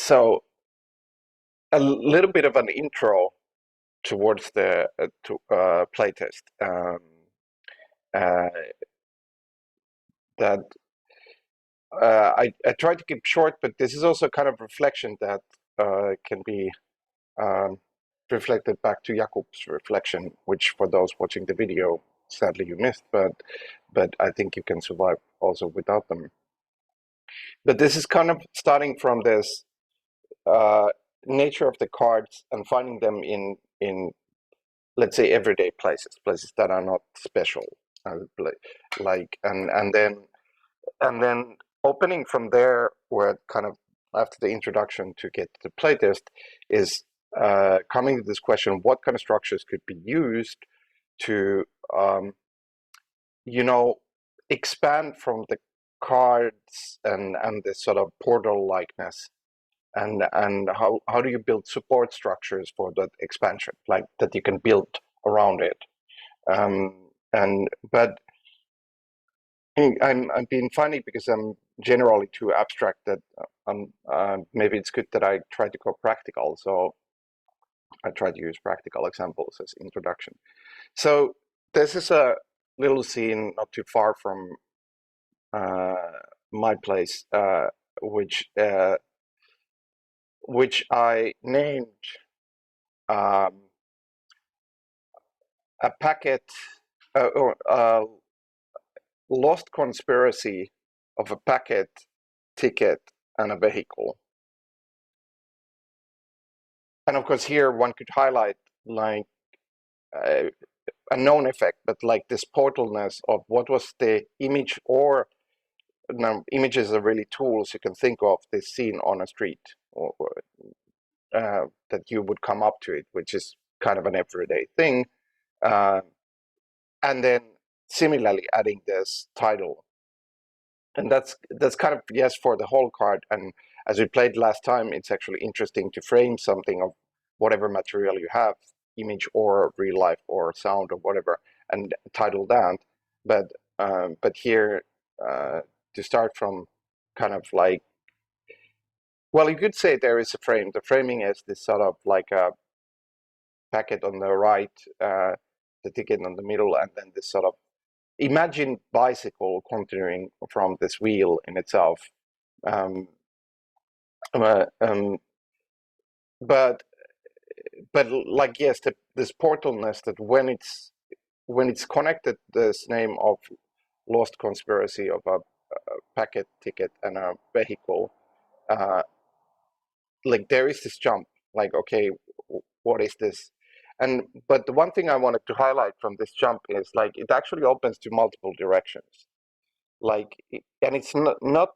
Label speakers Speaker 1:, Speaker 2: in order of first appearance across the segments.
Speaker 1: So a little bit of an intro towards the playtest. Uh, that I try to keep short, but this is also kind of reflection that can be um, reflected back to Jakob's reflection, which for those watching the video, sadly you missed, but I think you can survive also without them. But this is kind of starting from this uh, nature of the cards and finding them in let's say everyday places that are not special, like and then opening from there, where kind of after the introduction to get to the playtest is coming to this question: what kind of structures could be used to you know expand from the cards and this sort of portal likeness, and how do you build support structures for that expansion, like that you can build around it. And but I'm being funny because I'm generally too abstract that maybe it's good that I try to go practical. So I try to use practical examples as introduction. So this is a little scene not too far from my place, which I named um, a packet or lost conspiracy of a packet, ticket, and a vehicle. And of course, here one could highlight like uh, a known effect, but like this portalness of what was the image, or now images are really tools you can think of this scene on a street, or that you would come up to it, which is kind of an everyday thing. Uh, and then similarly adding this title, and that's kind of yes for the whole card. And as we played last time, it's actually interesting to frame something of whatever material you have, image or real life or sound or whatever, and title that. But here to start from kind of like, well, you could say there is a frame. The framing is this sort of like a packet on the right, the ticket on the middle, and then this sort of imagine bicycle continuing from this wheel in itself. Um, uh, um, but like yes, this portalness that when it's connected, this name of lost conspiracy of a packet, ticket, and a vehicle, uh, like there is this jump. Like okay, what is this? And but the one thing I wanted to highlight from this jump is like it actually opens to multiple directions. Like, and it's not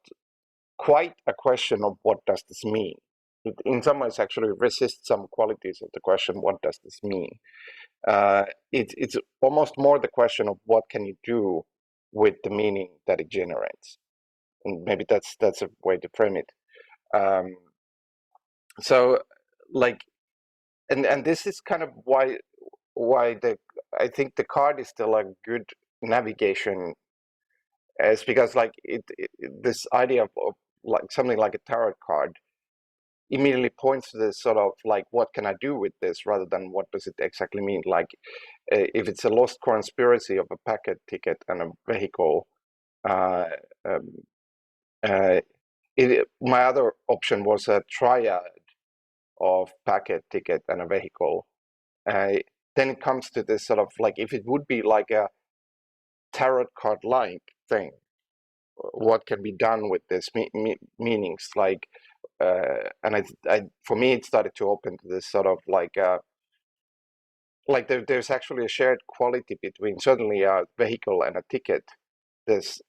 Speaker 1: quite a question of what does this mean. It, in some ways, actually resists some qualities of the question, what does this mean? It's almost more the question of what can you do with the meaning that it generates. And maybe that's a way to frame it. Um, so, like, and this is kind of why the I think the card is still a good navigation, is because like this idea of like something like a tarot card immediately points to this sort of like what can I do with this rather than what does it exactly mean. Like if it's a lost conspiracy of a packet, ticket, and a vehicle, uh, um, my other option was a triad of packet, ticket, and a vehicle. uh, then it comes to this sort of like if it would be like a tarot card like thing, what can be done with this meanings, like and for me it started to open to this sort of like there's actually a shared quality between certainly a vehicle and a ticket, this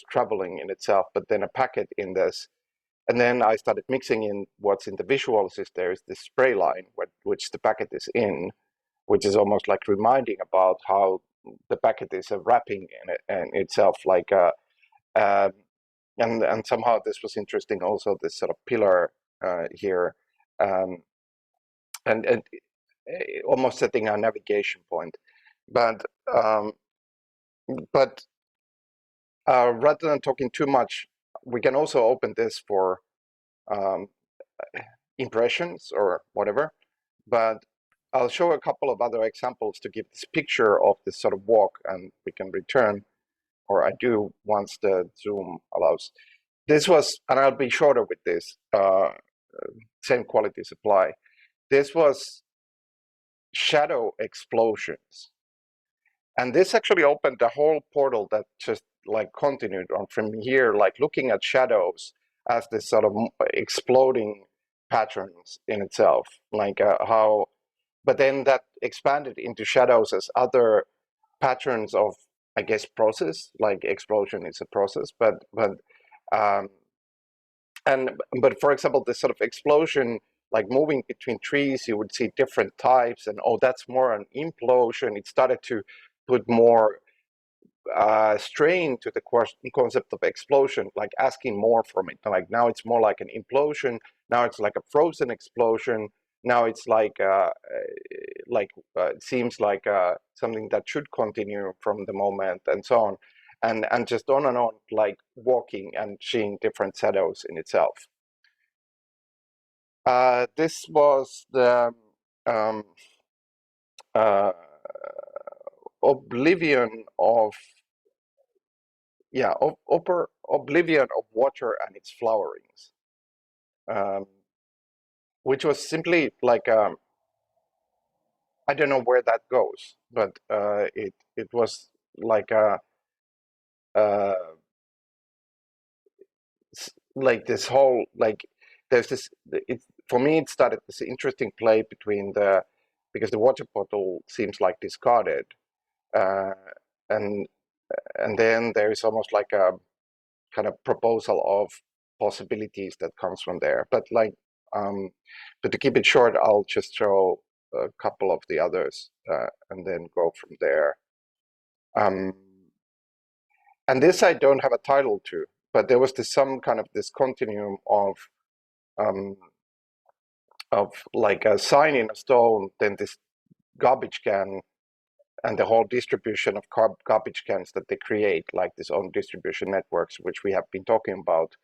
Speaker 1: traveling in itself, but then a packet in this. And then I started mixing in what's in the visuals is there is this spray line which the packet is in, which is almost like reminding about how the packet is a wrapping in it and itself, like um, and somehow this was interesting also, this sort of pillar here, um, and almost setting a navigation point. But um, but rather than talking too much, we can also open this for um, impressions or whatever. But I'll show a couple of other examples to give this picture of this sort of walk, and we can return, or I do once the Zoom allows. This was, and I'll be shorter with this, same quality supply. This was shadow explosions. And this actually opened the whole portal that just like continued on from here, like looking at shadows as this sort of exploding patterns in itself, like how, but then that expanded into shadows as other patterns of, I guess, process, like explosion is a process, um, but for example, this sort of explosion, like moving between trees, you would see different types, and oh, that's more an implosion. It started to put more strain to the concept of explosion, like asking more from it. Like now it's more like an implosion. Now it's like a frozen explosion. Now it's it seems like something that should continue from the moment, and so on, and just on and on, like walking and seeing different shadows in itself. This was the um, uh, oblivion of oblivion of water and its flowerings, um, which was simply like I don't know where that goes, but it was like uh, like this whole like there's this it for me it started this interesting play between the because the water bottle seems like discarded, uh, and and then there is almost like a kind of proposal of possibilities that comes from there. But to keep it short, I'll just show a couple of the others and then go from there. Um, and this I don't have a title to, but there was some kind of this continuum um, of like a sign in a stone, then this garbage can, and the whole distribution of garbage cans that they create, like this own distribution networks, which we have been talking about.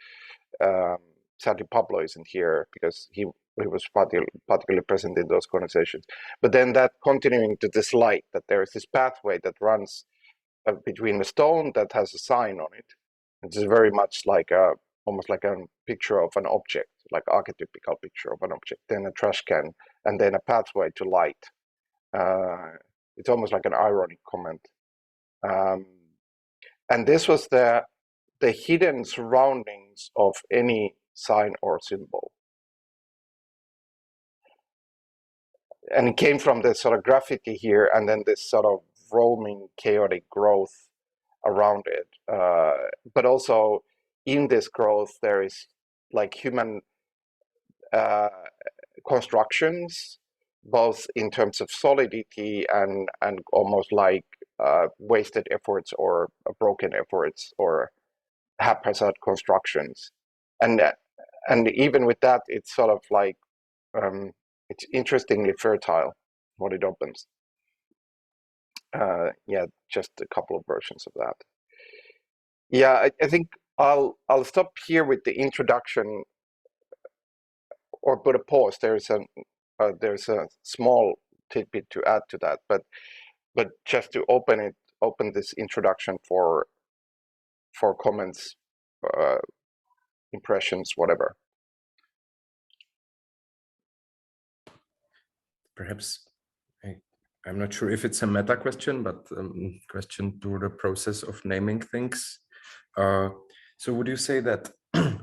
Speaker 1: Um, Sadly, Pablo isn't here because he was particularly present in those conversations. But then that continuing to this light, that there is this pathway that runs between the stone that has a sign on it. It's very much like almost like a picture of an object, like archetypical picture of an object, then a trash can, and then a pathway to light. It's almost like an ironic comment. Um, and this was the hidden surroundings of any sign or symbol. And it came from this sort of graffiti here, and then this sort of roaming, chaotic growth around it. But also in this growth, there is like human constructions, both in terms of solidity and almost like wasted efforts or broken efforts or haphazard constructions. And and even with that, it's sort of like it's interestingly fertile what it opens. Yeah, just a couple of versions of that. Yeah, I think I'll stop here with the introduction, or put a pause. There's a small tidbit to add to that, but just to open this introduction for comments, impressions, whatever.
Speaker 2: Perhaps I'm not sure if it's a meta question, but question to the process of naming things. So would you say that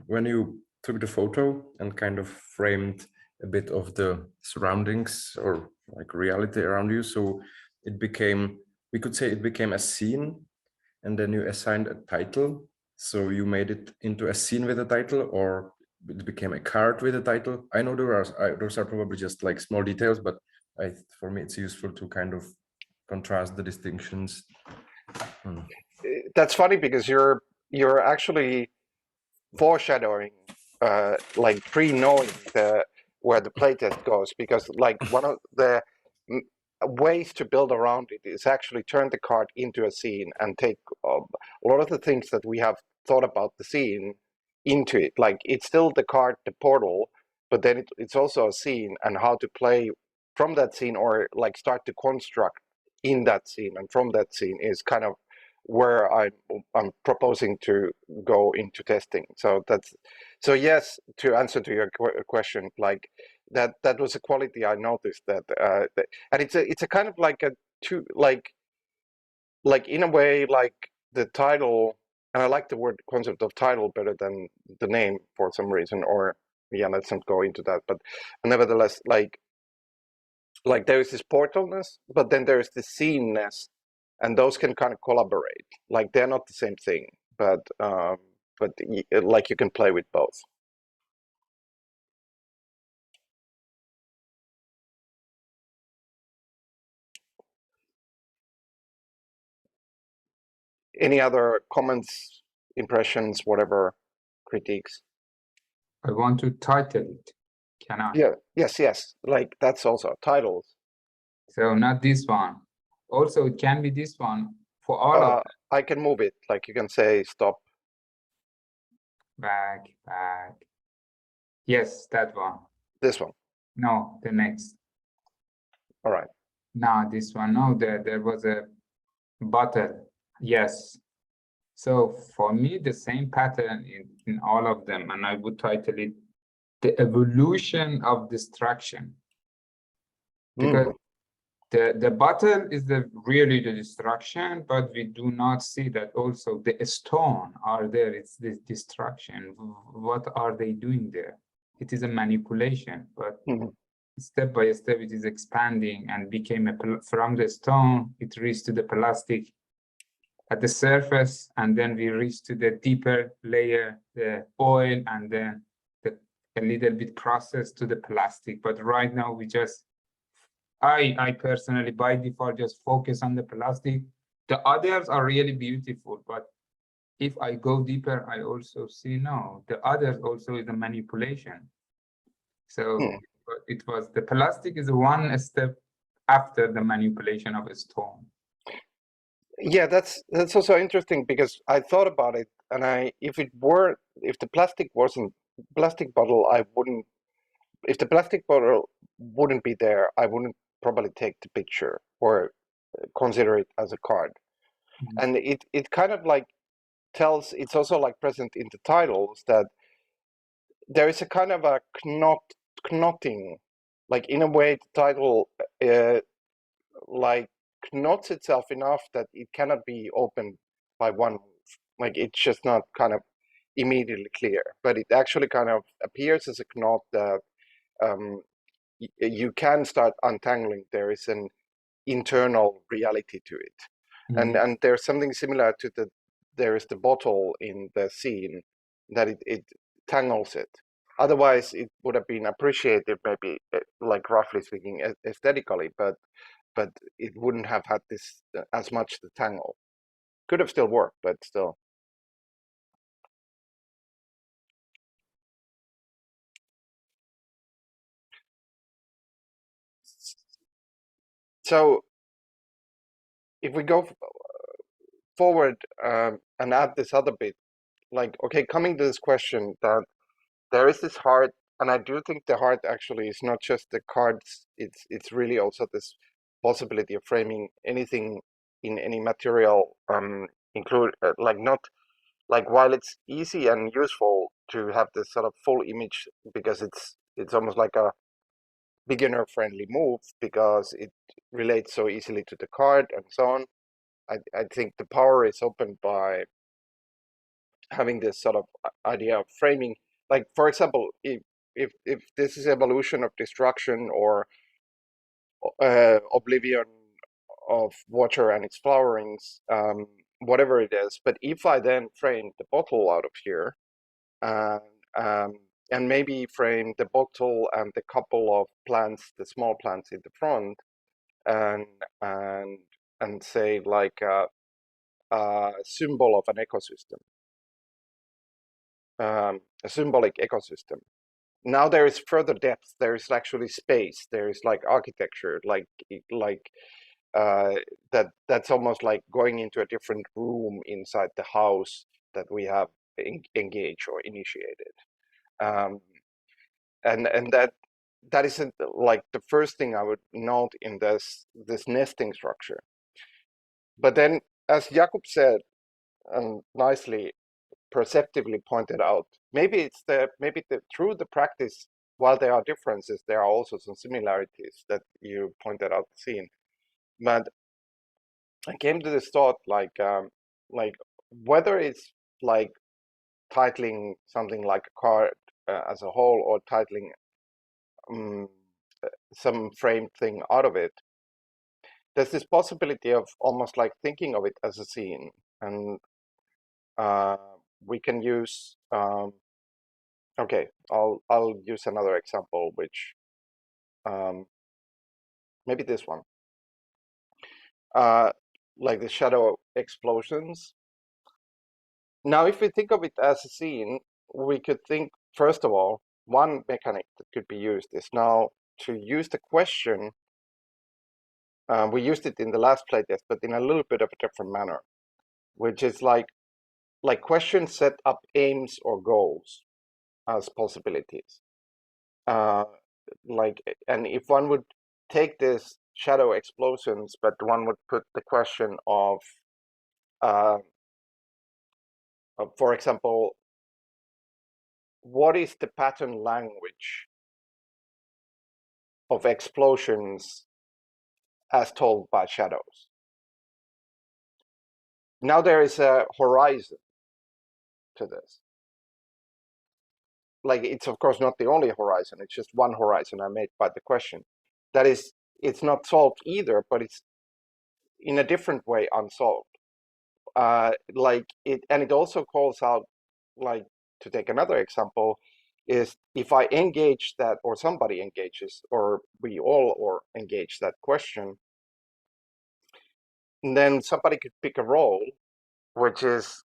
Speaker 2: when you took the photo and kind of framed a bit of the surroundings or like reality around you, so it became, we could say it became a scene, and then you assigned a title, so you made it into a scene with a title, or it became a card with a title? I know those are probably just like small details, but for me it's useful to kind of contrast the distinctions.
Speaker 1: That's funny because you're actually foreshadowing, like pre-knowing where the playtest goes, because like one of the ways to build around it is actually turn the card into a scene and take a lot of the things that we have thought about the scene into it. Like it's still the card, the portal, but then it's also a scene, and how to play from that scene, or like start to construct in that scene and from that scene, is kind of where I'm proposing to go into testing. So yes, to answer to your question, like that was a quality I noticed, and it's a kind of like a two, like in a way, like the title, and I like the word concept of title better than the name for some reason, or yeah, let's not go into that, but nevertheless, like there is this portalness, but then there is this sceneness, and those can kind of collaborate. Like they're not the same thing, but like you can play with both. Any other comments, impressions, whatever, critiques?
Speaker 3: I want to title it. Can I?
Speaker 1: Yeah, yes. Like that's also titles.
Speaker 3: So not this one. Also, it can be this one for all of them.
Speaker 1: I can move it. Like you can say stop.
Speaker 3: Back. Yes, that one.
Speaker 1: This one.
Speaker 3: No, the next.
Speaker 1: All right.
Speaker 3: No, this one. No, there was a bottle. Yes. So for me, the same pattern in all of them, and I would title it The Evolution of Distraction. Because the bottle is really the distraction, but we do not see that also the stone are there. It's this distraction. What are they doing there? It is a manipulation, but step by step it is expanding and became from the stone, it reached to the plastic at the surface, and then we reach to the deeper layer, the oil, and then a little bit processed to the plastic. But right now we just, I personally by default just focus on the plastic. The others are really beautiful, but if I go deeper, I also see no, the others also is a manipulation. So it was the plastic is one step after the manipulation of a stone.
Speaker 1: Yeah, that's also interesting, because I thought about it, and if the plastic wasn't plastic bottle, I wouldn't. If the plastic bottle wouldn't be there, I wouldn't probably take the picture or consider it as a card. And it kind of like tells. It's also like present in the titles that there is a kind of a knotting, like in a way the title like knots itself enough that it cannot be opened by one move. Like it's just not kind of immediately clear, but it actually kind of appears as a knot that you can start untangling. There is an internal reality to it, and there's something similar to there is the bottle in the scene that it tangles it. Otherwise, it would have been appreciated, maybe, like roughly speaking, aesthetically, but it wouldn't have had this as much the tangle. Could have still worked, but still. So if we go forward and add this other bit, like, okay, coming to this question, that there is this heart, and I do think the heart actually is not just the cards, it's really also this possibility of framing anything in any material, include like not like, while it's easy and useful to have this sort of full image, because it's almost like a beginner friendly move, because it relates so easily to the card and so on. I think the power is opened by having this sort of idea of framing. Like, for example, if this is evolution of destruction, or oblivion of water and its flowerings, whatever it is, but if I then frame the bottle out of here, and maybe frame the bottle and the couple of plants, the small plants in the front, and say like a symbol of an ecosystem, a symbolic ecosystem. Now there is further depth. There is actually space. There is like architecture, like that's almost like going into a different room inside the house that we have engaged or initiated. and that isn't like the first thing I would note in this nesting structure. But then, as Jakub said, nicely, perceptively pointed out, maybe through the practice, while there are differences, there are also some similarities that you pointed out seen. But I came to this thought, like whether it's like titling something like a card as a whole, or titling some framed thing out of it, there's this possibility of almost like thinking of it as a scene. And we can use okay, I'll use another example, which maybe this one, like the shadow explosions. Now, if we think of it as a scene, we could think, first of all, one mechanic that could be used is now to use the question. We used it in the last playtest, but in a little bit of a different manner, which is like questions set up aims or goals as possibilities. And if one would take this shadow explosions, but one would put the question of for example, what is the pattern language of explosions as told by shadows? Now there is a horizon to this. Like, it's of course not the only horizon, it's just one horizon I made by the question. That is, it's not solved either, but it's in a different way unsolved. And it also calls out, like, to take another example, is if I engage that, or somebody engages, or we all or engage that question, then somebody could pick a role, which is,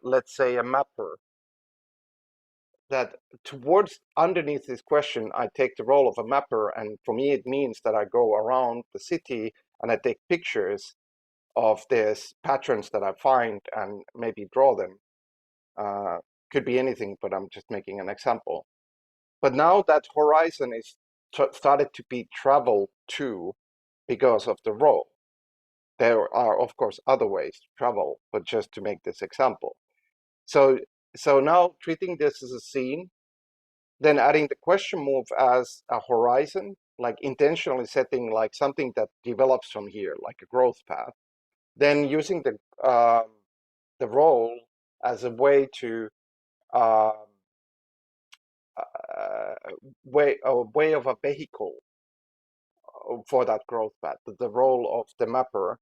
Speaker 1: let's say, a mapper. That towards underneath this question, I take the role of a mapper, and for me it means that I go around the city and I take pictures of these patterns that I find and maybe draw them. Could be anything, but I'm just making an example. But now that horizon is started to be traveled to because of the role. There are, of course, other ways to travel, but just to make this example. So now treating this as a scene, then adding the question move as a horizon, like intentionally setting like something that develops from here, like a growth path. Then using the role as a way to a way of a vehicle for that growth path. The role of the mapper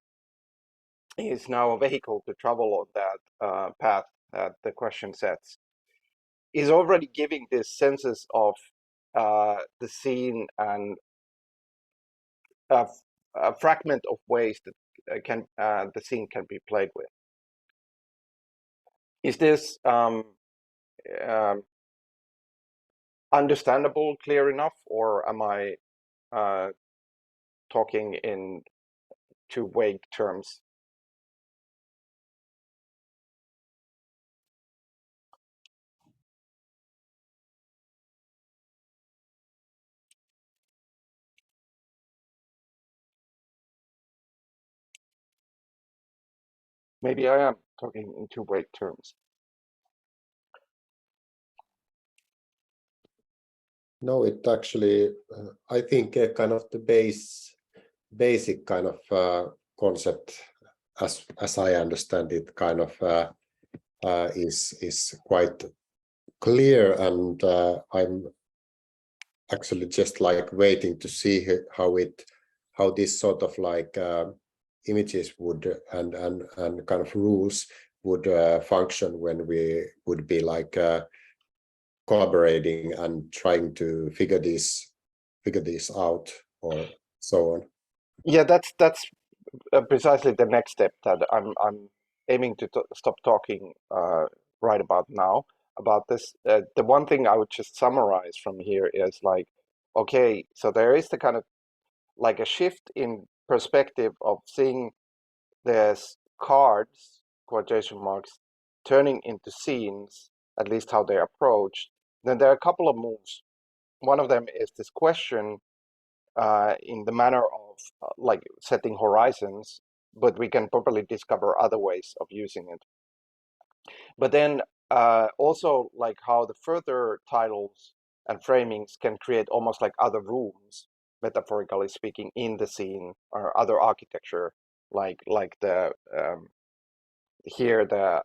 Speaker 1: is now a vehicle to travel on that path that the question sets. Is already giving this senses of the scene and a fragment of ways that the scene can be played with. Is this understandable, clear enough, or am I talking in too vague terms? Maybe I am talking in too vague terms.
Speaker 4: No, it actually, I think kind of the basic kind of concept, as I understand it, kind of is quite clear, and I'm actually just like waiting to see how this sort of like images would and kind of rules would function when we would be like collaborating and trying to figure this out, or so on.
Speaker 1: Yeah, that's precisely the next step that I'm aiming to stop talking right about now about this. The one thing I would just summarize from here is like, okay, so there is the kind of like a shift in perspective of seeing there's cards, quotation marks, turning into scenes, at least how they're approached. Then there are a couple of moves one of them is this question in the manner of like setting horizons, but we can probably discover other ways of using it. But then also like how the further titles and framings can create almost like other rooms, metaphorically speaking, in the scene, or other architecture, like the here the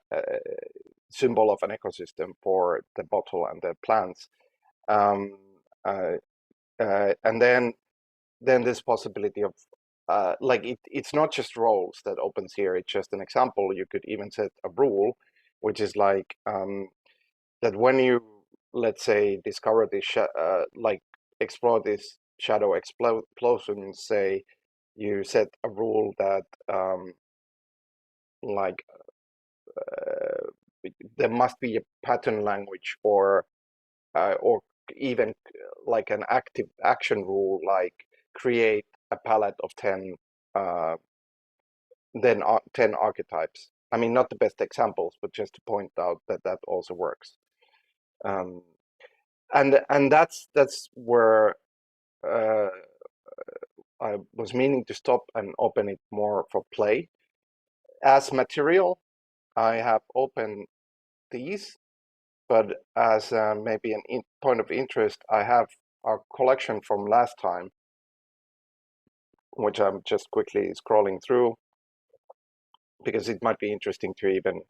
Speaker 1: symbol of an ecosystem for the bottle and the plants, and then this possibility of like it's not just roles that opens here. It's just an example. You could even set a rule, which is like that when you, let's say, discover this like explore this shadow explosion, say you set a rule that like there must be a pattern language, or even like an active action rule, like create a palette of 10 then 10 archetypes. I mean, not the best examples, but just to point out that that also works. And that's where I was meaning to stop and open it more for play. As material, I have opened these, but as maybe an point of interest, I have our collection from last time, which I'm just quickly scrolling through, because it might be interesting to even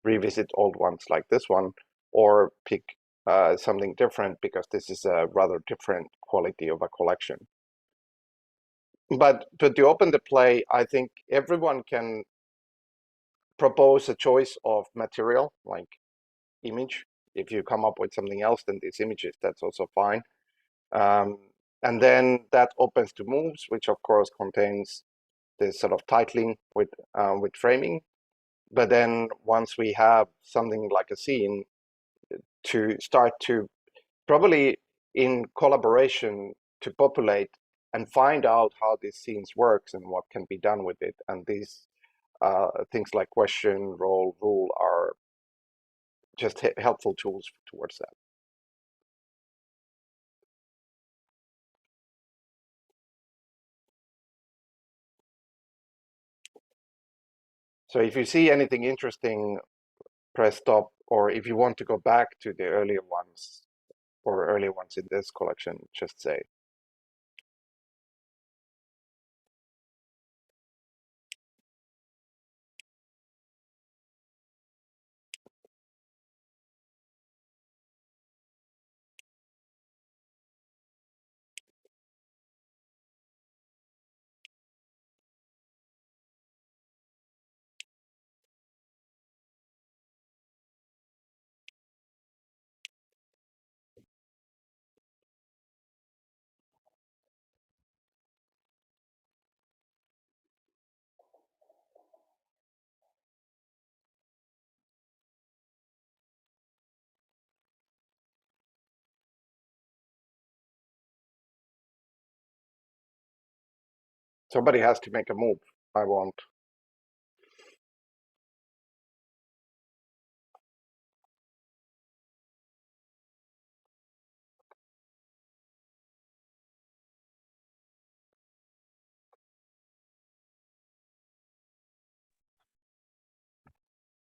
Speaker 1: revisit old ones like this one, or pick something different, because this is a rather different quality of a collection. But to open the play, I think everyone can propose a choice of material, like image. If you come up with something else than these images, that's also fine. And then that opens to moves, which of course contains this sort of titling with framing. But then once we have something like a scene, to start to probably in collaboration to populate and find out how these scenes works and what can be done with it. And these things like question, role, rule are just helpful tools towards that. So if you see anything interesting, press stop, or if you want to go back to the earlier ones or earlier ones in this collection, just say. Somebody has to make a move. I won't.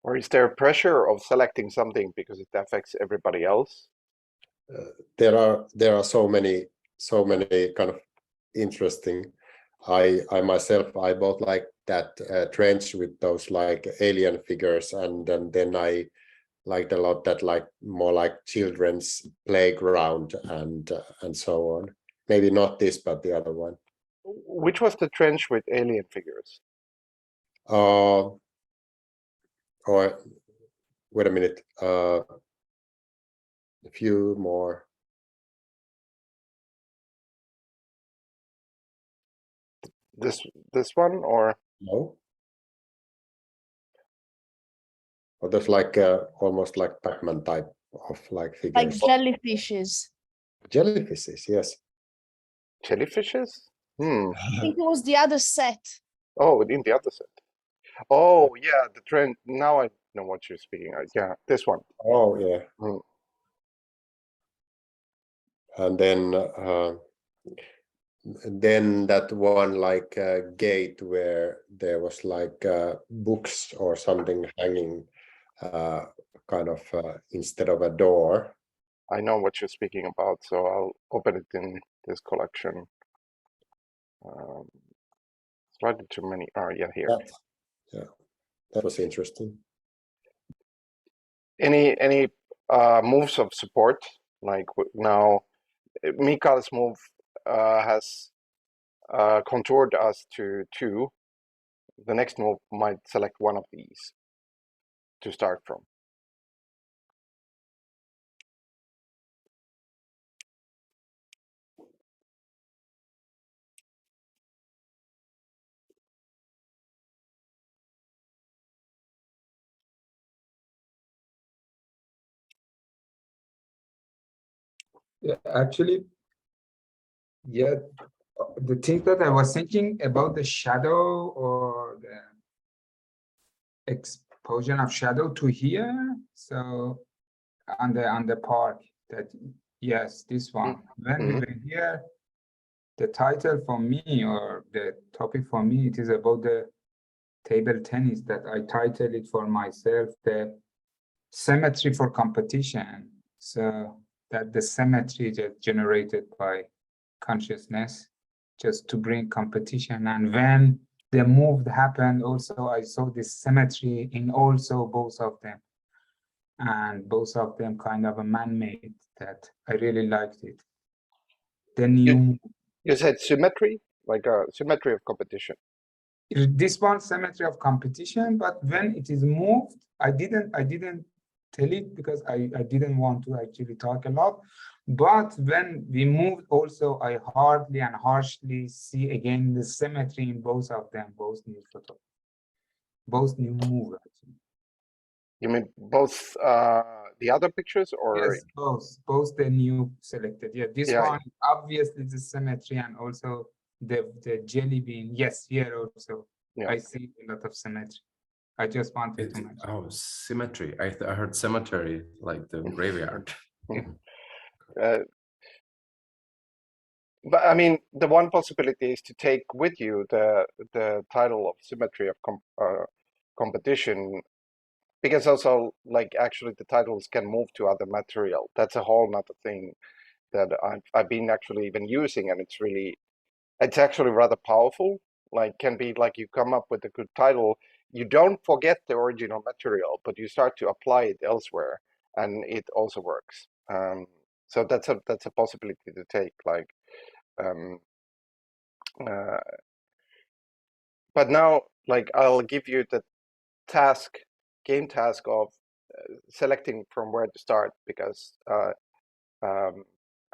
Speaker 1: Or is there pressure of selecting something because it affects everybody else?
Speaker 4: There are so many kind of interesting. I myself, I both like that trench with those like alien figures, and then I liked a lot that like more like children's playground and so on. Maybe not this, but the other one.
Speaker 1: Which was the trench with alien figures?
Speaker 4: Or wait a minute. A few more.
Speaker 1: This one, or
Speaker 4: No. Or there's like almost like Pac-Man type of like figures.
Speaker 5: Like jellyfishes.
Speaker 4: Jellyfishes, yes.
Speaker 1: jellyfishes?
Speaker 5: I think it was the other set.
Speaker 1: Oh, in the other set. Oh, yeah, the trend. Now I know what you're speaking of. Yeah, this one.
Speaker 4: Oh, yeah. and then that one like gate where there was like books or something hanging kind of instead of a door.
Speaker 1: I know what you're speaking about, so I'll open it in this collection. Slightly too many. Yeah, here.
Speaker 4: Yeah, that was interesting.
Speaker 1: Any moves of support? Like now, Mikael's move has contoured us to 2. The next move might select one of these to start from.
Speaker 3: Yeah, actually, yeah, the thing that I was thinking about the shadow or the exposure of shadow to here. So on the part that, yes, this one. When we were here, the title for me or the topic for me, it is about the table tennis that I titled it for myself, the symmetry for competition. So that the symmetry that generated by consciousness just to bring competition. And when the move happened, also I saw this symmetry in also both of them. And both of them kind of a man-made that I really liked it. Then
Speaker 1: You said symmetry, like a symmetry of competition.
Speaker 3: This one symmetry of competition, but when it is moved, I didn't tell it because I didn't want to actually talk a lot. But when we moved also, I hardly and harshly see again the symmetry in both of them, both new photo, both new move actually.
Speaker 1: You mean both the other pictures or?
Speaker 3: Yes, both the new selected. Yeah, this
Speaker 1: Yeah.
Speaker 3: one obviously the symmetry and also the jelly bean. Yes, here also
Speaker 1: Yeah.
Speaker 3: I see a lot of symmetry. I just wanted to mention.
Speaker 2: Oh, symmetry. I heard cemetery, like the graveyard.
Speaker 1: But I mean, the one possibility is to take with you the title of symmetry of competition, because also like actually the titles can move to other material. That's a whole nother thing that I've been actually even using, and it's actually rather powerful. Like can be like you come up with a good title, you don't forget the original material, but you start to apply it elsewhere, and it also works. So that's a possibility to take. Like, but now, like I'll give you the game task of selecting from where to start, because I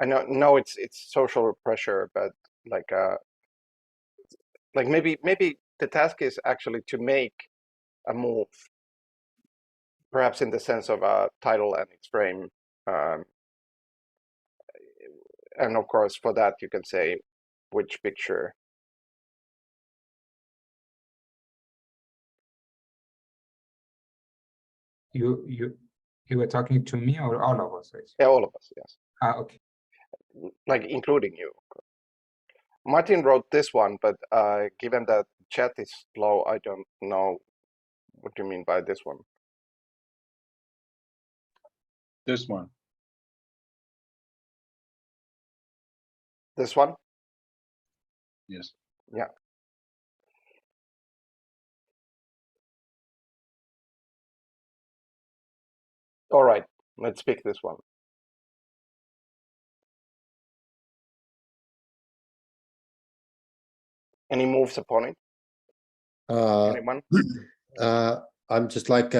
Speaker 1: know it's social pressure, but like maybe the task is actually to make a move, perhaps in the sense of a title and its frame, and of course for that you can say which picture.
Speaker 3: You were talking to me or all of us?
Speaker 1: Yeah, all of us, yes.
Speaker 3: Okay.
Speaker 1: Like including you. Martin wrote this one, but given that chat is slow, I don't know what you mean by this one.
Speaker 6: This one.
Speaker 1: This one?
Speaker 6: Yes.
Speaker 1: Yeah. All right, let's pick this one. Any moves upon it? Anyone?
Speaker 4: I'm just like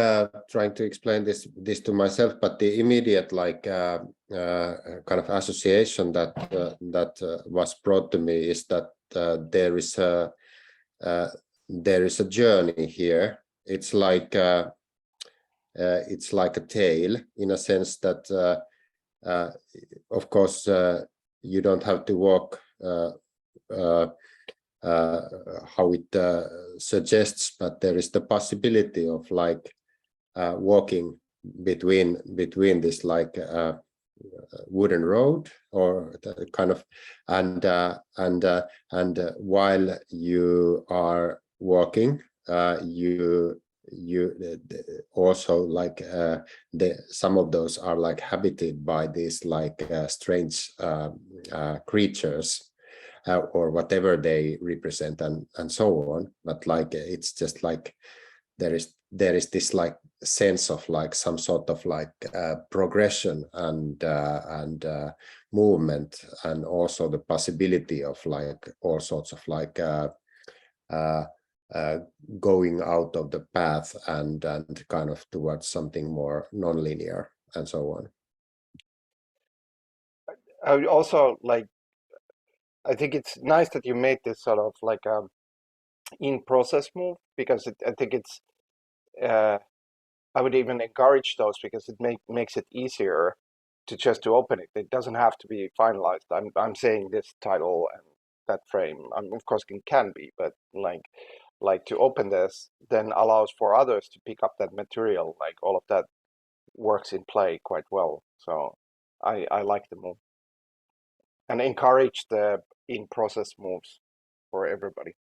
Speaker 4: trying to explain this to myself, but the immediate like kind of association that was brought to me is that there is a journey here. It's like a tale in a sense that of course you don't have to walk how it suggests, but there is the possibility of like walking between this like wooden road or the kind of, and while you are walking, you also like some of those are like habited by these like strange creatures or whatever they represent and so on, but like it's just like there is this like sense of like some sort of like progression and movement, and also the possibility of like all sorts of like going out of the path and kind of towards something more non-linear and so on.
Speaker 1: I would also like, I think it's nice that you made this sort of like in process move, because I think it's I would even encourage those, because it makes it easier to open it. It doesn't have to be finalized. I'm saying this title and that frame. Of course it can be, but like to open this then allows for others to pick up that material. Like all of that works in play quite well. So I like the move and encourage the in process moves for everybody.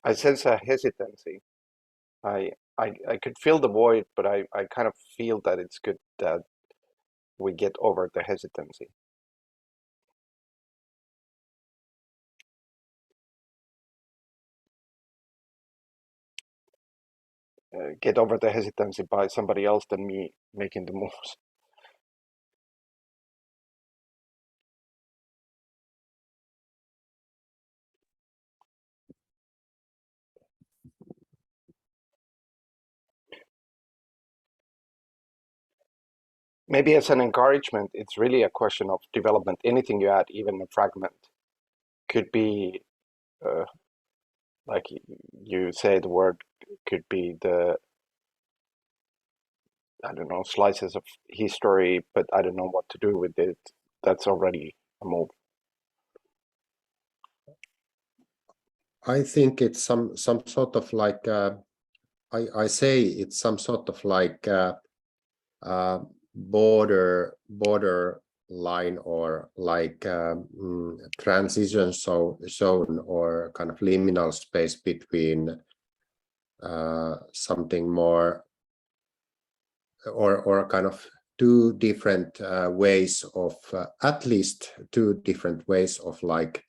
Speaker 1: I sense a hesitancy. I could feel the void, but I kind of feel that it's good that we get over the hesitancy. Get over the hesitancy by somebody else than me making the moves. Maybe as an encouragement, it's really a question of development. Anything you add, even a fragment, could be like you say the word, could be the, I don't know, slices of history, but I don't know what to do with it. That's already a move.
Speaker 4: I think it's some sort of like I say it's some sort of like border line, or like transition zone, or kind of liminal space between something more, or kind of two different ways of at least two different ways of like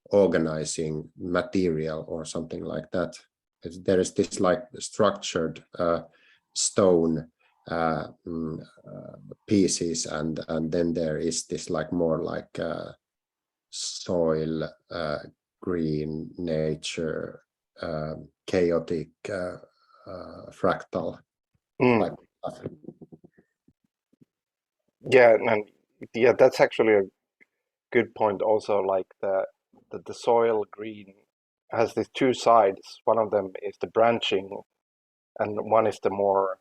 Speaker 4: organizing material or something like that. There is this like structured stone pieces, and then there is this like more like soil, green nature, chaotic fractal type of stuff.
Speaker 1: Yeah, and yeah, that's actually a good point. Also, like the soil green has these two sides. One of them is the branching, and one is the more,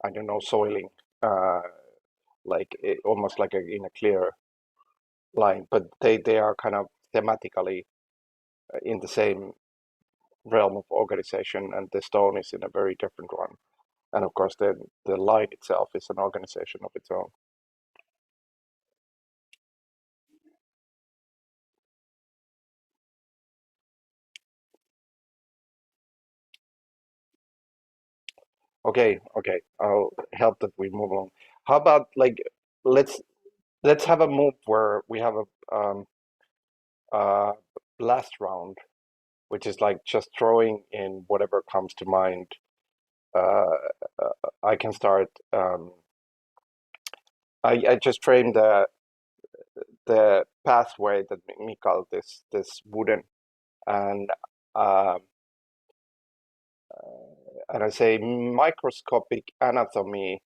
Speaker 1: I don't know, soiling, like almost like in a clear line. But they are kind of thematically in the same realm of organization, and the stone is in a very different one. And of course, the line itself is an organization of its own. Okay, I'll help that we move along. How about like let's have a move where we have a last round which is like just throwing in whatever comes to mind. I can start. I just framed the pathway that Mikael this wooden, and I say microscopic anatomy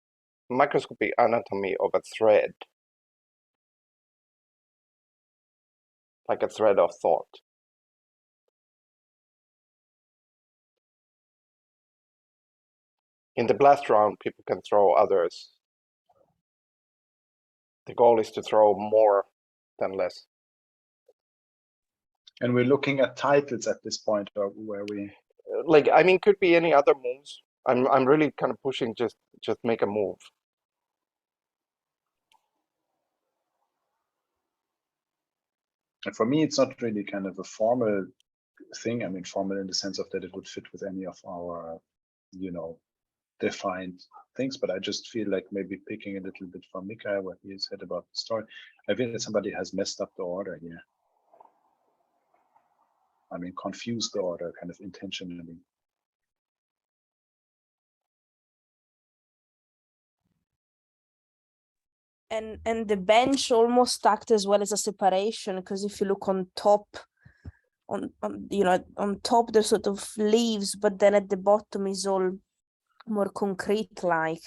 Speaker 1: of a thread, like a thread of thought. In the blast round, people can throw others. The goal is to throw more than less.
Speaker 6: And we're looking at titles at this point, or where we.
Speaker 1: Like, I mean, could be any other moves. I'm really kind of pushing just make a move.
Speaker 6: And for me, it's not really kind of a formal thing. I mean, formal in the sense of that it would fit with any of our, you know, defined things. But I just feel like maybe picking a little bit from Mikael, what he said about the story. I feel that somebody has messed up the order here. I mean, confused the order kind of intentionally.
Speaker 5: And the bench almost act as well as a separation, because if you look on top, on top there's sort of leaves, but then at the bottom is all more concrete like.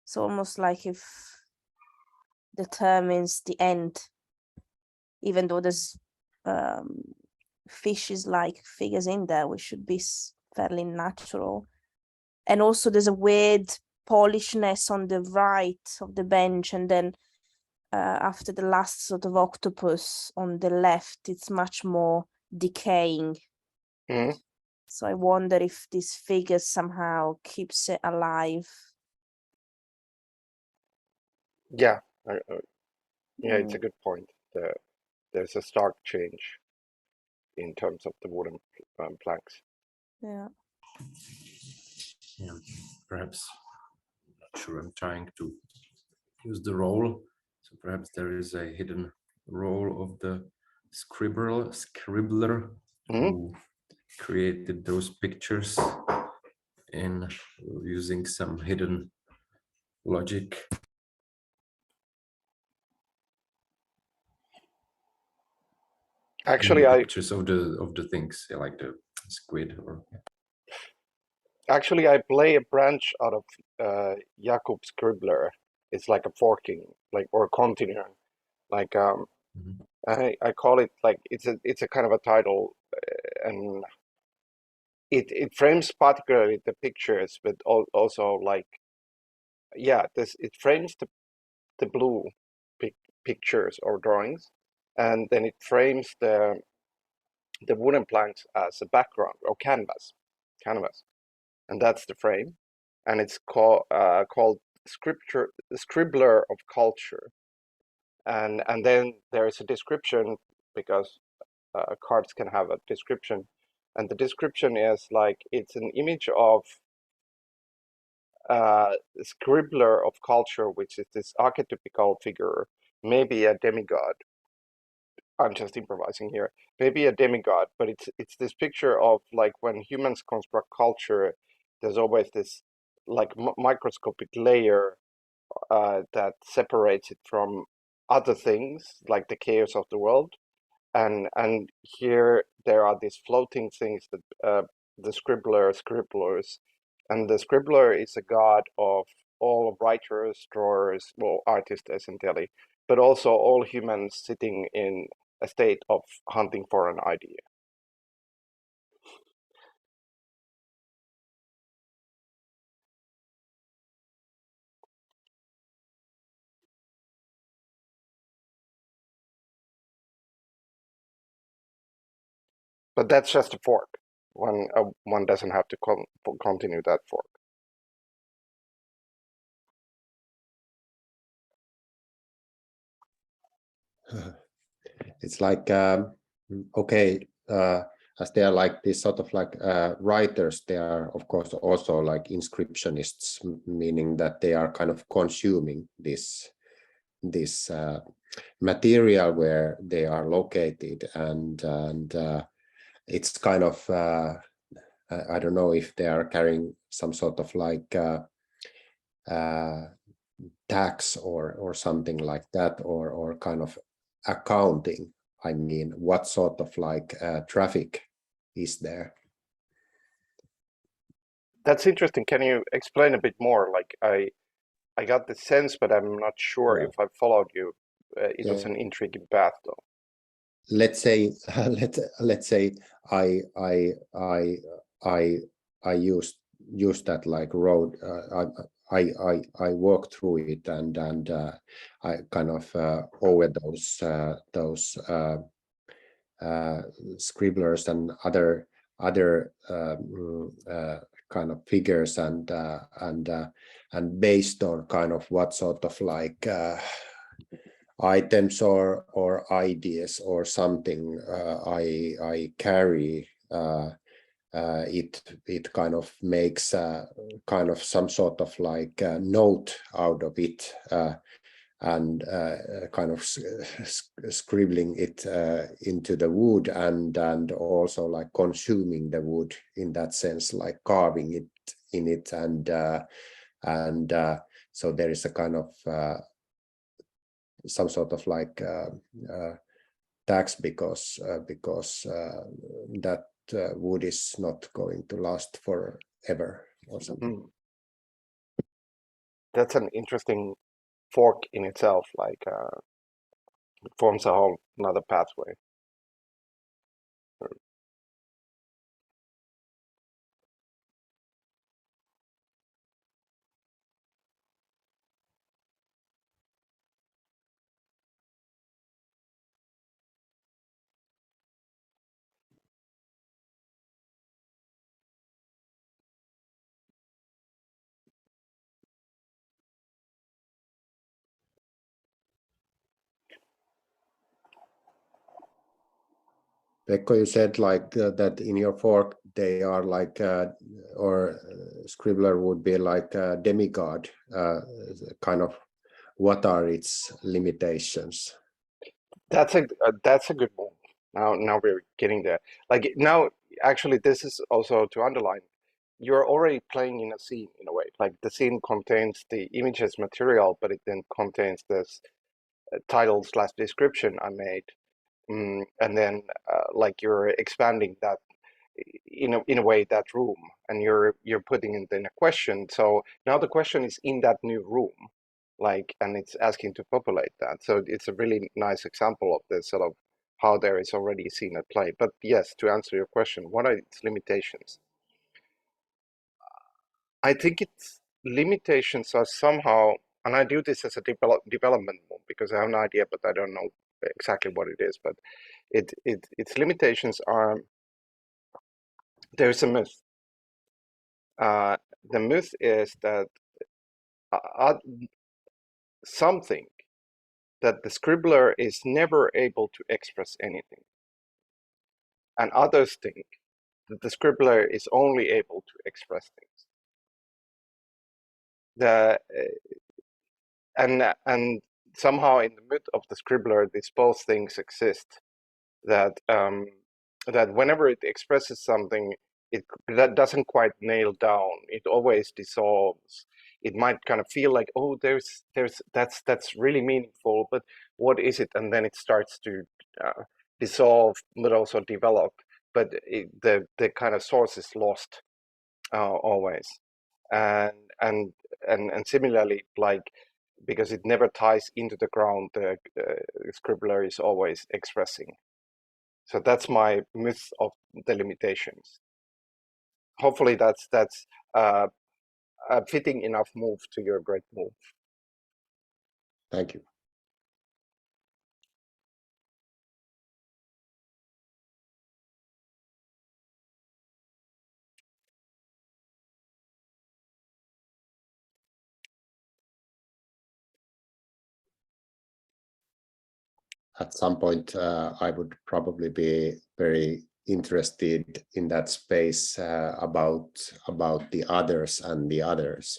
Speaker 5: It's almost like if determines the end, even though there's fishes like figures in there, which should be fairly natural. And also there's a weird polishness on the right of the bench, and then after the last sort of octopus on the left, it's much more decaying.
Speaker 1: Mm-hmm.
Speaker 5: So I wonder if this figure somehow keeps it alive.
Speaker 1: Yeah, yeah, it's a good point. There's a stark change in terms of the wooden planks.
Speaker 5: Yeah.
Speaker 2: Yeah, perhaps. Not sure. I'm trying to use the role. So perhaps there is a hidden role of the scribbler who created those pictures in using some hidden logic.
Speaker 1: Actually,
Speaker 2: pictures of the things, yeah, like the squid or.
Speaker 1: Actually, I play a branch out of Jakob Scribbler. It's like a forking, like, or a continuum. Like I call it like it's a kind of a title, and it frames particularly the pictures, but also like, yeah, it frames the blue pictures or drawings, and then it frames the wooden planks as a background or canvas, and that's the frame, and it's called Scribbler of Culture, and then there is a description, because cards can have a description, and the description is like it's an image of Scribbler of Culture, which is this archetypical figure, maybe a demigod. I'm just improvising here. Maybe a demigod, but it's this picture of like when humans construct culture, there's always this like microscopic layer that separates it from other things, like the chaos of the world. And here there are these floating things that the scribblers, and the scribbler is a god of all writers, drawers, well, artists essentially, but also all humans sitting in a state of hunting for an idea. But that's just a fork. One doesn't have to continue that fork.
Speaker 4: It's like okay, as they are like this sort of like writers, they are of course also like inscriptionists, meaning that they are kind of consuming this material where they are located, and it's kind of I don't know if they are carrying some sort of like tax or something like that, or kind of accounting. I mean, what sort of like traffic is there?
Speaker 1: That's interesting. Can you explain a bit more? Like I got the sense, but I'm not sure
Speaker 4: Yeah.
Speaker 1: if I followed you. It was
Speaker 4: Yeah.
Speaker 1: an intriguing path, though.
Speaker 4: Let's say let's say I use that like road. I walk through it and I kind of over those scribblers and other kind of figures and based on kind of what sort of like items or ideas or something I carry, it kind of makes kind of some sort of like note out of it, and kind of scribbling it into the wood and also like consuming the wood in that sense, like carving it in it, and so there is a kind of some sort of like tax because that wood is not going to last forever or something.
Speaker 1: That's an interesting fork in itself. Like it forms a whole another pathway.
Speaker 4: Pekko, you said like that in your fork they are like or scribbler would be like a demigod, kind of. What are its limitations?
Speaker 1: That's a good one. Now we're getting there. Like now, actually, this is also to underline. You're already playing in a scene in a way. Like the scene contains the images material, but it then contains this title slash description I made, and then like you're expanding that in a way that room, and you're putting it in a question. So now the question is in that new room, like, and it's asking to populate that. So it's a really nice example of this sort of how there is already a scene at play. But yes, to answer your question, what are its limitations? I think its limitations are somehow, and I do this as a development move because I have an idea, but I don't know exactly what it is. But its limitations are there's a myth. The myth is that something that the scribbler is never able to express anything, and others think that the scribbler is only able to express things. The and somehow in the myth of the scribbler, these both things exist. That that whenever it expresses something, that doesn't quite nail down. It always dissolves. It might kind of feel like, oh, that's really meaningful, but what is it? And then it starts to dissolve, but also develop. But the kind of source is lost always, and and and similarly, like because it never ties into the ground, the scribbler is always expressing. So that's my myth of the limitations. Hopefully that's a fitting enough move to your great move.
Speaker 4: Thank you. At some point, I would probably be very interested in that space about the others and the others.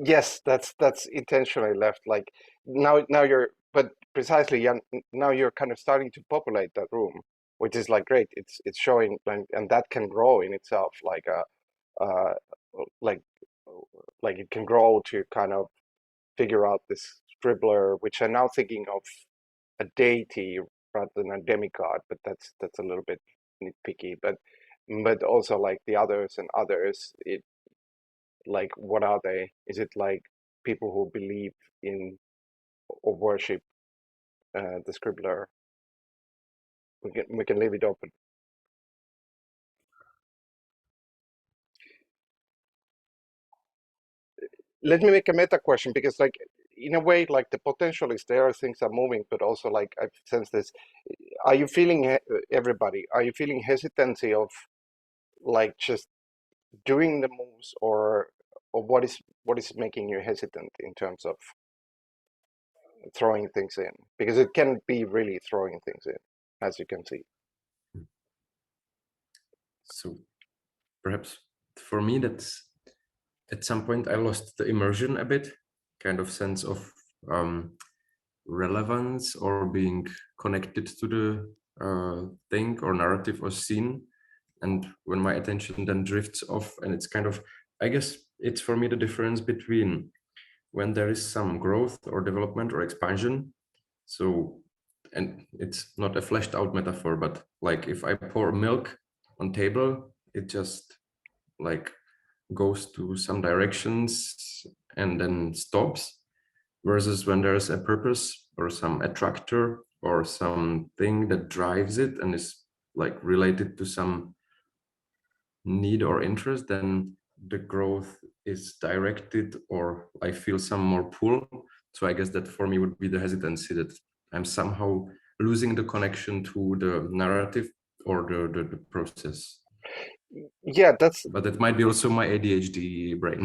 Speaker 1: Yes, that's intentionally left. Like now you're, but precisely, Jan, now you're kind of starting to populate that room. which is like great. It's showing, and that can grow in itself, like like it can grow to kind of figure out this scribbler, which I'm now thinking of a deity rather than a demigod, but that's a little bit nitpicky. But also like the others and others, it like what are they? Is it like people who believe in or worship the scribbler? We can leave it open. Let me make a meta question, because like in a way, like the potential is there, things are moving, but also like I sense this. Are you feeling, everybody, are you feeling hesitancy of like just doing the moves, or what is making you hesitant in terms of throwing things in? Because it can be really throwing things in, as you can see.
Speaker 2: So perhaps for me, that's at some point I lost the immersion a bit, kind of sense of relevance or being connected to the thing or narrative or scene. And when my attention then drifts off, and it's kind of, I guess it's for me the difference between when there is some growth or development or expansion. So, and it's not a fleshed out metaphor, but like if I pour milk on table, it just like goes to some directions and then stops, versus when there's a purpose or some attractor or something that drives it and is like related to some need or interest, then the growth is directed, or I feel some more pull. So I guess that for me would be the hesitancy, that I'm somehow losing the connection to the narrative or the process.
Speaker 1: Yeah, that's.
Speaker 2: But that might be also my ADHD brain,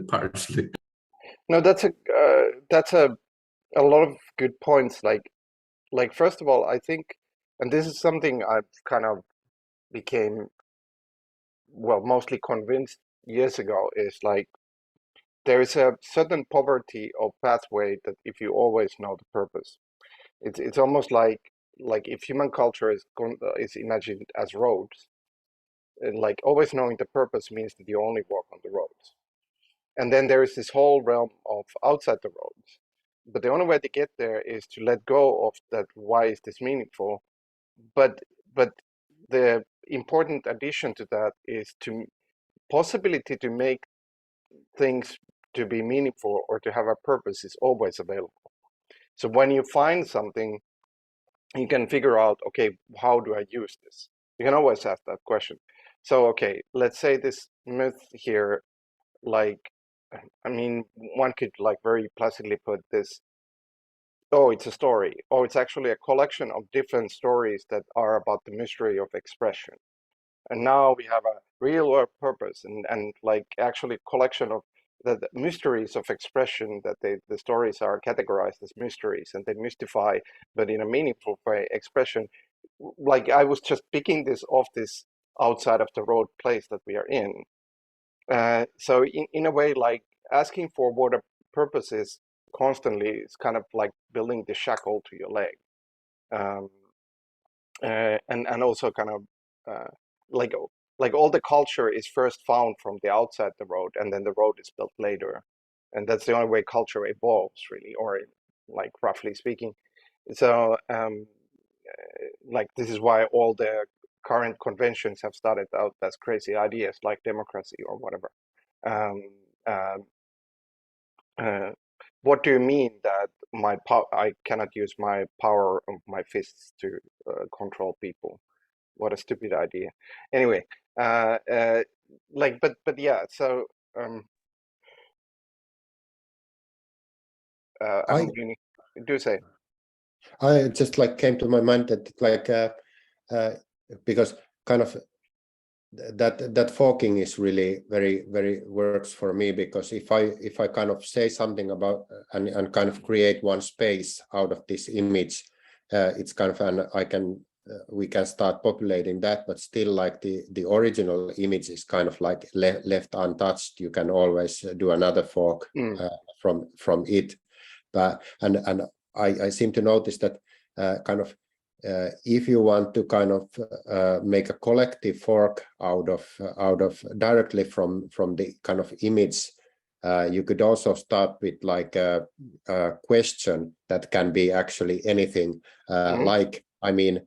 Speaker 2: partially.
Speaker 1: No, that's a lot of good points. Like first of all, I think, and this is something I've kind of became, well, mostly convinced years ago, is like there is a certain poverty of pathway that if you always know the purpose, it's almost like if human culture is imagined as roads, and like always knowing the purpose means that you only walk on the roads, and then there is this whole realm of outside the roads. But the only way to get there is to let go of that. Why is this meaningful? But the important addition to that is to possibility to make things to be meaningful or to have a purpose is always available. So when you find something, you can figure out, okay, how do I use this? You can always ask that question. So, okay, let's say this myth here, like, I mean, one could like very placidly put this, oh, it's a story. Oh, it's actually a collection of different stories that are about the mystery of expression. And now we have a real world purpose, and like actually collection of the mysteries of expression, that the stories are categorized as mysteries and they mystify, but in a meaningful way, expression. Like I was just picking this off this outside of the road place that we are in. So in a way, like asking for what a purpose is constantly is kind of like building the shackle to your leg. And also kind of like all the culture is first found from the outside the road, and then the road is built later, and that's the only way culture evolves, really, or like roughly speaking. So like this is why all the current conventions have started out as crazy ideas like democracy or whatever. What do you mean that I cannot use my power of my fists to control people? What a stupid idea. Anyway, like, but yeah. So
Speaker 4: I
Speaker 1: do say.
Speaker 4: I just like came to my mind that like because kind of that forking is really very works for me, because if I kind of say something about and kind of create one space out of this image, it's kind of an I can we can start populating that, but still like the original image is kind of like left untouched. You can always do another fork from it, but and I seem to notice that kind of if you want to kind of make a collective fork out of directly from the kind of image, you could also start with like a question that can be actually anything, like, I mean,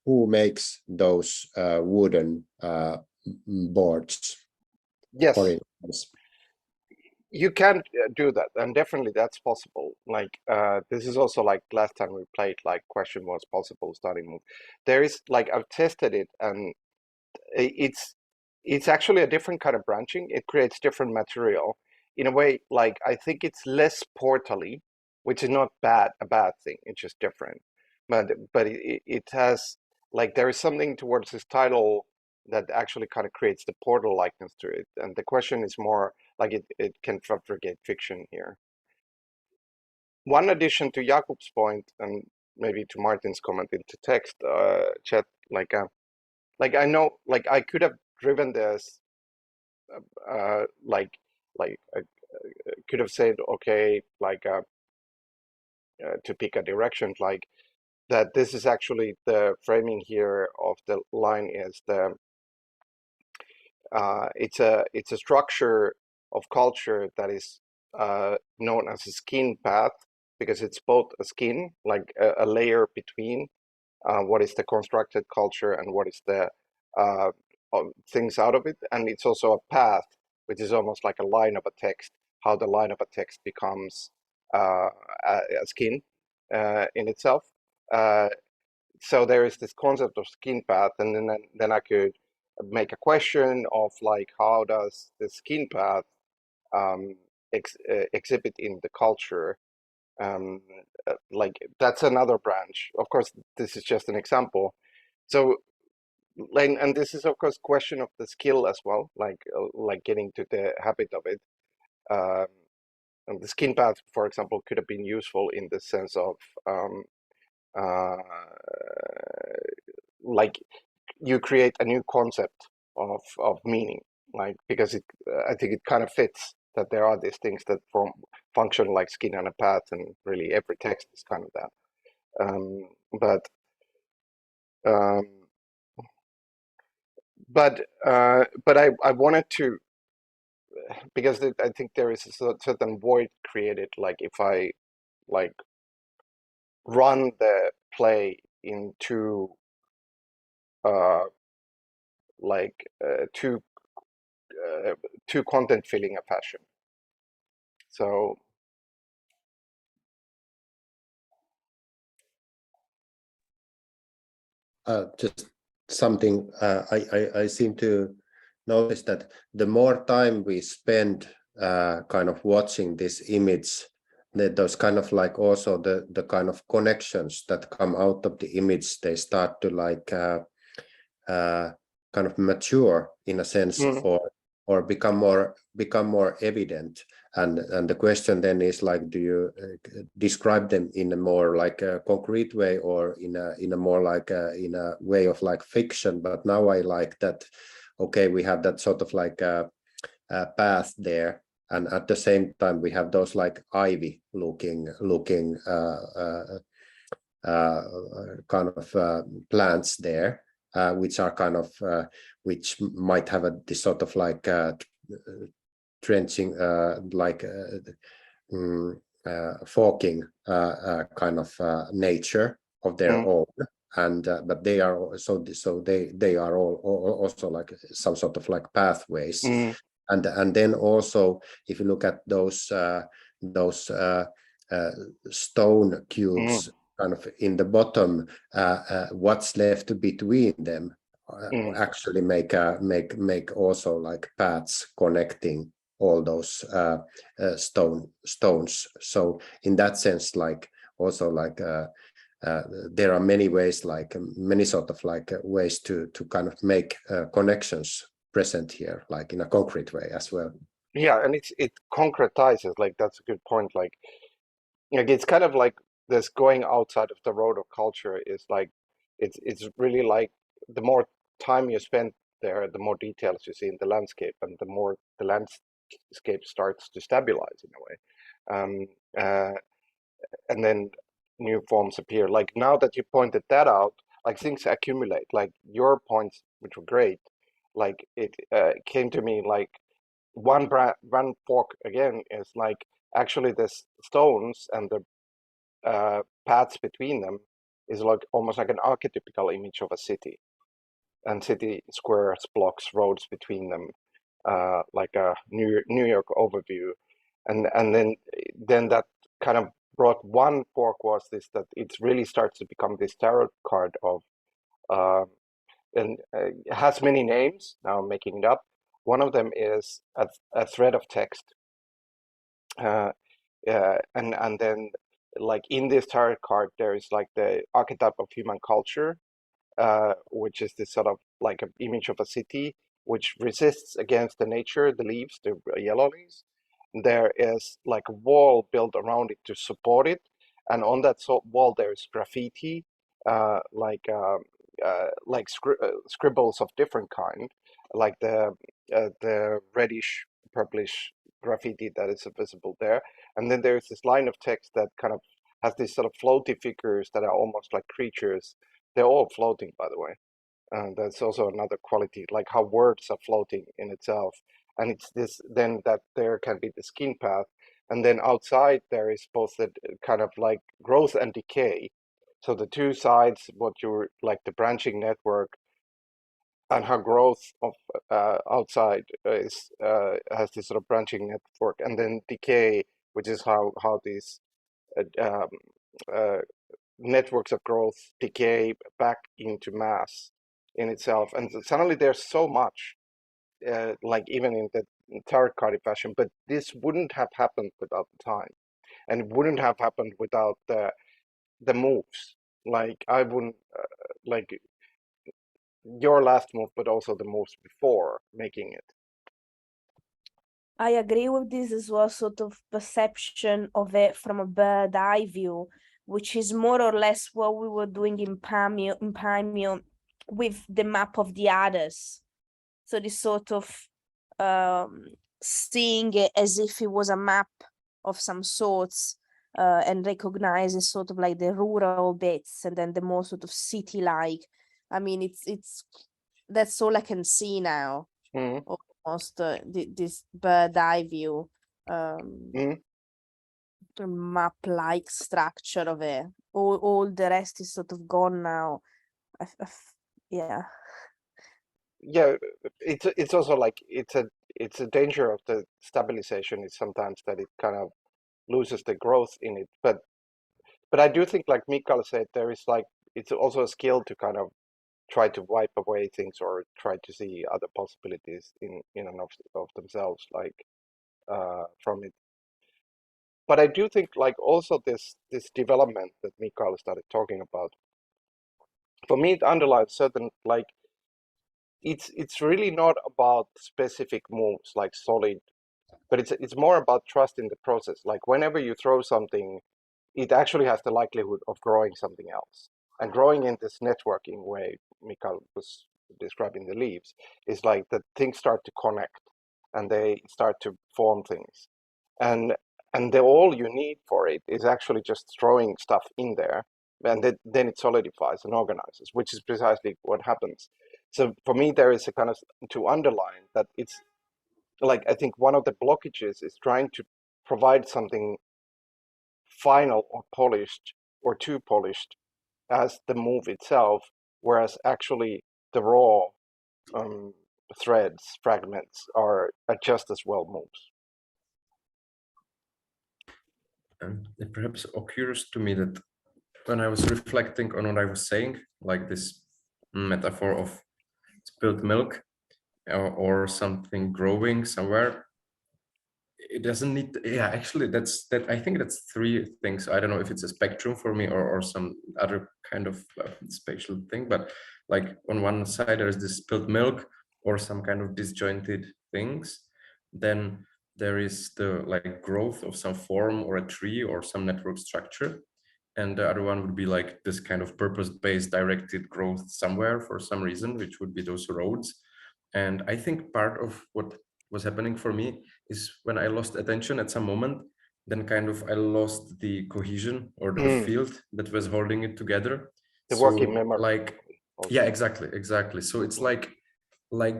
Speaker 4: who makes those wooden boards,
Speaker 1: Yes,
Speaker 4: for instance?
Speaker 1: you can do that, and definitely that's possible. Like this is also like last time we played, like question was possible starting move. There is like I've tested it, and it's actually a different kind of branching. It creates different material in a way. Like I think it's less portally, which is not a bad thing. It's just different. But it has like there is something towards this title that actually kind of creates the portal likeness to it. And the question is more like it can fabricate fiction here. One addition to Jakob's point, and maybe to Martin's comment into text chat, like I know, like I could have driven this, like I could have said, okay, like to pick a direction, like that. This is actually the framing here of the line is the it's a structure of culture that is known as a skin path because it's both a skin, like a layer between what is the constructed culture and what is the things out of it, and it's also a path, which is almost like a line of a text. How the line of a text becomes a skin in itself. So there is this concept of skin path, and then I could make a question of like how does the skin path exhibit in the culture. Like that's another branch. Of course, this is just an example. So, and this is of course question of the skill as well, like getting to the habit of it. And the skin path, for example, could have been useful in the sense of uh, like you create a new concept of meaning, like because it I think it kind of fits that there are these things that function like skin on a path, and really every text is kind of that. But um, I wanted to, because I think there is a certain void created. Like if I like run the play into like too content filling a fashion. So
Speaker 4: Just something I seem to notice that the more time we spend kind of watching this image, that those kind of like also the kind of connections that come out of the image, they start to like kind of mature in a sense, or become more evident. And the question then is like, do you describe them in a more like a concrete way, or in a more like in a way of like fiction? But now I like that, okay, we have that sort of like a path there, and at the same time we have those like ivy looking kind of plants there, which are kind of which might have this sort of like trenching like forking kind of nature of their own. And but they are also they are all also like some sort of like pathways. And then also if you look at those stone cubes kind of in the bottom, what's left between them actually make also like paths connecting all those stones. So in that sense, like also like there are many ways, like many sort of like ways to kind of make connections present here, like in a concrete way as well.
Speaker 1: yeah, and it concretizes, like that's a good point. Like it's kind of like this going outside of the road of culture is like it's really like the more time you spend there, the more details you see in the landscape, and the more the landscape starts to stabilize in a way. And then new forms appear. Like now that you pointed that out, like things accumulate. Like your points, which were great, like it came to me like one fork again is like actually the stones and the paths between them is like almost like an archetypical image of a city, and city squares, blocks, roads between them, like a New York overview, and then that kind of brought one fork was this, that it really starts to become this tarot card of and it has many names. Now I'm making it up. One of them is a thread of text, and then like in this tarot card there is like the archetype of human culture, which is this sort of like an image of a city which resists against the nature, the leaves, the yellow leaves. There is like a wall built around it to support it, and on that wall there is graffiti, scribbles of different kind, like the reddish purplish graffiti that is visible there. And then there's this line of text that kind of has these sort of floaty figures that are almost like creatures. They're all floating, by the way. That's also another quality, like how words are floating in itself. And it's this, then that there can be the skin path. And then outside there is both the kind of like growth and decay. So the two sides, what you're like the branching network and how growth of outside is has this sort of branching network, and then decay, which is how these networks of growth decay back into mass in itself. And suddenly there's so much, like even in the tarot card fashion, but this wouldn't have happened without the time, and it wouldn't have happened without the moves. Like I wouldn't like your last move, but also the moves before making it.
Speaker 5: I agree with this as well, sort of perception of it from a bird eye view, which is more or less what we were doing in Paimio with the map of the others. So this sort of seeing it as if it was a map of some sorts, and recognizing sort of like the rural bits and then the more sort of city-like. I mean, it's that's all I can see now.
Speaker 1: Mm-hmm.
Speaker 5: Almost this bird eye view, map-like structure of it. All the rest is sort of gone now. Yeah.
Speaker 1: Yeah, it's also like it's a danger of the stabilization is sometimes that it kind of loses the growth in it. But I do think, like Mikael said, there is like it's also a skill to kind of try to wipe away things or try to see other possibilities in and of themselves, like from it. But I do think like also this development that Mikael started talking about, for me it underlines certain like it's really not about specific moves like solid, but it's more about trust in the process. Like whenever you throw something, it actually has the likelihood of growing something else. And growing in this networking way Mikael was describing the leaves is like that things start to connect and they start to form things. And all you need for it is actually just throwing stuff in there, and then it solidifies and organizes, which is precisely what happens. So for me, there is a kind of to underline that it's like I think one of the blockages is trying to provide something final or polished or too polished as the move itself, whereas actually the raw threads, fragments are just as well moves.
Speaker 2: It perhaps occurs to me that when I was reflecting on what I was saying, like this metaphor of spilled milk or something growing somewhere, it doesn't need actually that I think that's three things. I don't know if it's a spectrum for me or some other kind of spatial thing, but like on one side there's this spilled milk or some kind of disjointed things, then there is the like growth of some form or a tree or some network structure, and the other one would be like this kind of purpose-based directed growth somewhere for some reason, which would be those roads. And I think part of what was happening for me is when I lost attention at some moment, then kind of I lost the cohesion or the field that was holding it together.
Speaker 1: The
Speaker 2: So
Speaker 1: working memory.
Speaker 2: like,
Speaker 1: also.
Speaker 2: yeah, exactly. So it's like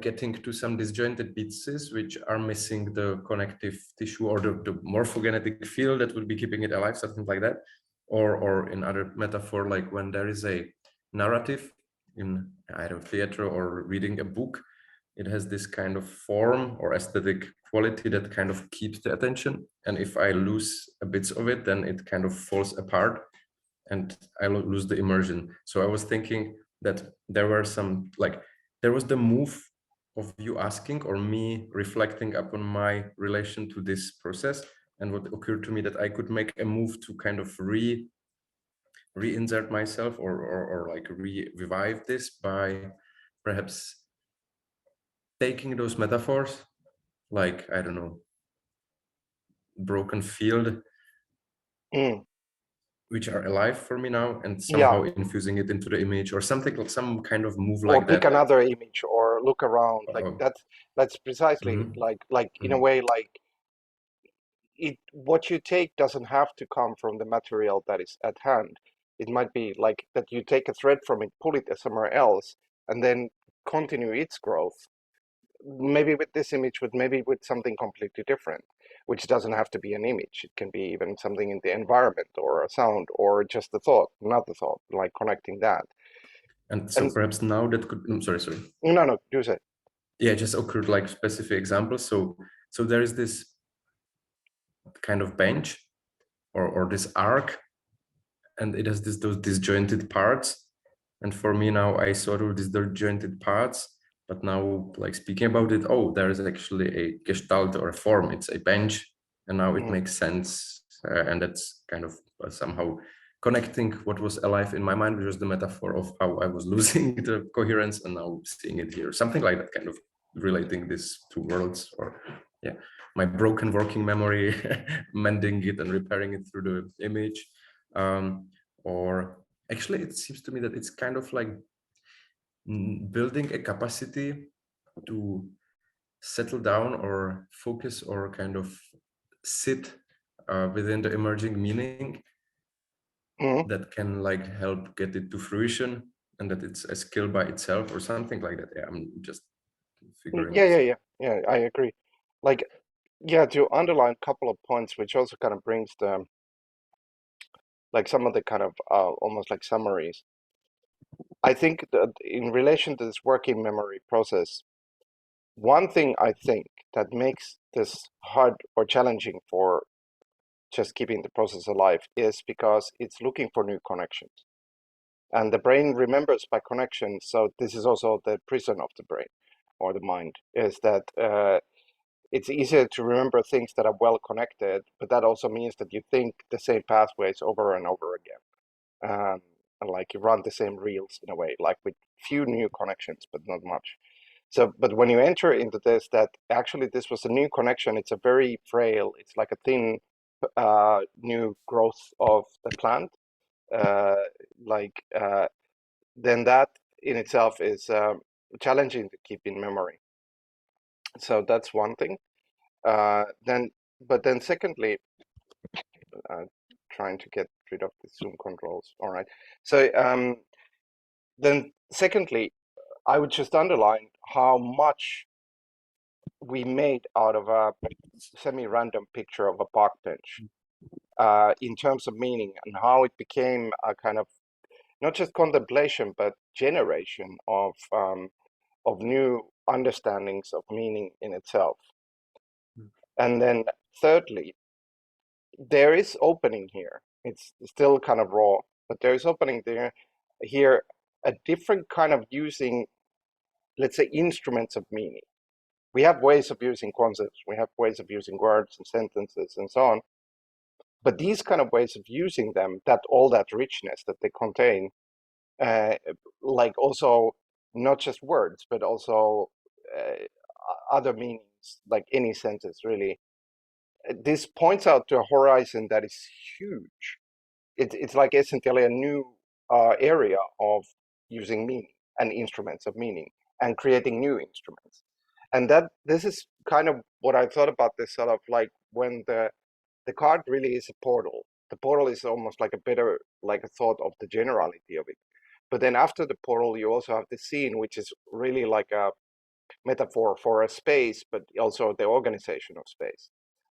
Speaker 2: getting to some disjointed pieces which are missing the connective tissue or the morphogenetic field that would be keeping it alive, something like that. Or in other metaphor, like when there is a narrative in either theater or reading a book, it has this kind of form or aesthetic quality that kind of keeps the attention. And if I lose a bit of it, then it kind of falls apart and I lose the immersion. So I was thinking that there were some, like, there was the move of you asking or me reflecting upon my relation to this process. And what occurred to me that I could make a move to kind of reinsert myself or like revive this by perhaps taking those metaphors, like, I don't know, broken field, which are alive for me now, and somehow infusing it into the image or something, like some kind of move like that.
Speaker 1: Or pick another image or look around, like that's precisely like in a way, like what you take doesn't have to come from the material that is at hand. It might be like that you take a thread from it, pull it somewhere else, and then continue its growth. Maybe with this image, but maybe with something completely different, which doesn't have to be an image. It can be even something in the environment or a sound or just a thought, not the thought, like connecting that.
Speaker 2: And so perhaps now that could, sorry.
Speaker 1: No, do say.
Speaker 2: Yeah, it just occurred like specific examples. So there is this kind of bench or this arc, and it has those disjointed parts. And for me now, I saw through these disjointed parts, but now, like, speaking about it, oh, there is actually a gestalt or a form. It's a bench, and now it makes sense. And that's kind of somehow connecting what was alive in my mind, which was the metaphor of how I was losing the coherence, and now seeing it here. Something like that, kind of relating these two worlds, or yeah, my broken working memory, mending it and repairing it through the image. Or actually, it seems to me that it's kind of like building a capacity to settle down or focus or kind of sit within the emerging meaning that can like help get it to fruition, and that it's a skill by itself or something like that. Yeah, I'm just figuring.
Speaker 1: Yeah, I agree. Like, yeah, to underline a couple of points, which also kind of brings the like some of the kind of almost like summaries. I think that in relation to this working memory process, one thing I think that makes this hard or challenging for just keeping the process alive is because it's looking for new connections. And the brain remembers by connection. So this is also the prison of the brain or the mind, is that it's easier to remember things that are well connected, but that also means that you think the same pathways over and over again. And like you run the same reels in a way, like with few new connections, but not much. So, but when you enter into this, that actually this was a new connection, it's a very frail, it's like a thin new growth of the plant, then that in itself is challenging to keep in memory. So that's one thing. But then secondly, trying to get rid of the Zoom controls. All right. So then secondly, I would just underline how much we made out of a semi-random picture of a park bench in terms of meaning, and how it became a kind of not just contemplation, but generation of new understandings of meaning in itself. And then thirdly, there is opening here. It's still kind of raw, but there is opening here a different kind of using, let's say, instruments of meaning. We have ways of using concepts, we have ways of using words and sentences and so on. But these kind of ways of using them, that all that richness that they contain, like also not just words, but also other meanings, like any sentence really. This points out to a horizon that is huge. It's like essentially a new area of using meaning and instruments of meaning and creating new instruments. And that this is kind of what I thought about this sort of like when the the card really is a portal. The portal is almost like a better, like a thought of the generality of it. But then after the portal, you also have the scene, which is really like a metaphor for a space, but also the organization of space.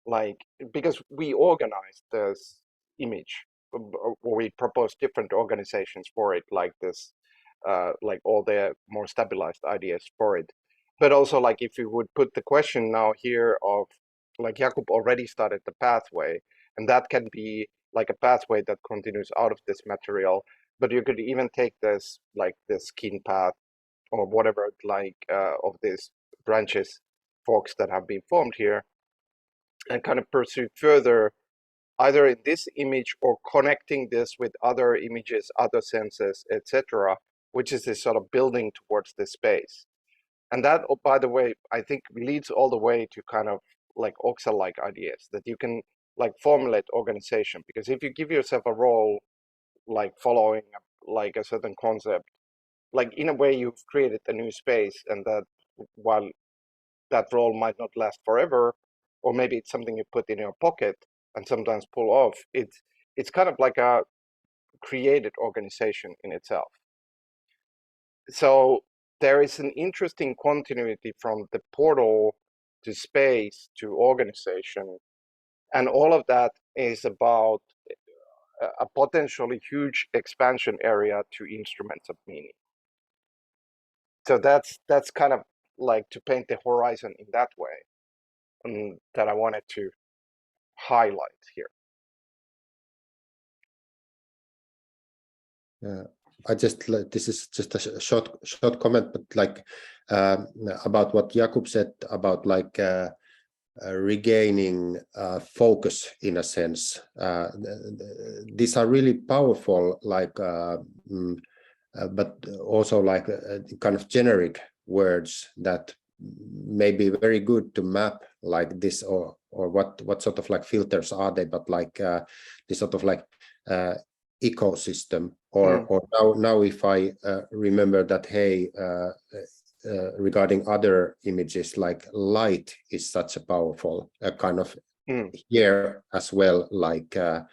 Speaker 1: Like, because we organize this image, or we propose different organizations for it, like this, like all the more stabilized ideas for it. But also, like, if you would put the question now here of, like, Jakub already started the pathway, and that can be like a pathway that continues out of this material, but you could even take this, like this skin path or whatever, like of these branches, forks that have been formed here, and kind of pursue further, either in this image or connecting this with other images, other senses, etc., which is this sort of building towards this space. And that, oh, by the way, I think leads all the way to kind of like Oxa-like ideas, that you can like formulate organization, because if you give yourself a role, like following like a certain concept, like in a way you've created a new space, and that while that role might not last forever, or maybe it's something you put in your pocket and sometimes pull off, it's kind of like a created organization in itself. So there is an interesting continuity from the portal to space to organization, and all of that is about a potentially huge expansion area to instruments of meaning. So that's kind of like to paint the horizon in that way, that I wanted to highlight here.
Speaker 4: I just this is just a short comment, but like about what Jakub said about like regaining focus in a sense. These are really powerful, like, but also like kind of generic words that may be very good to map like this, or what sort of like filters are they, but like this sort of like ecosystem, or now if I remember that, hey, regarding other images, like light is such a powerful kind of here as well, like the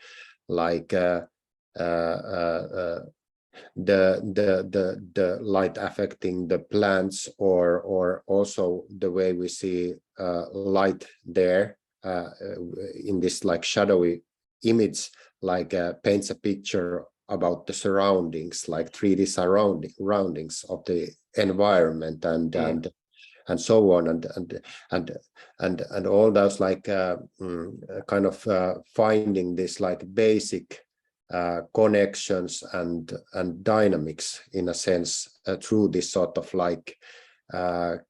Speaker 4: light affecting the plants, or also the way we see light there in this like shadowy image, like paints a picture about the surroundings, like 3D surroundings of the environment, and so on, and all those like kind of finding this like basic connections and dynamics in a sense through this sort of like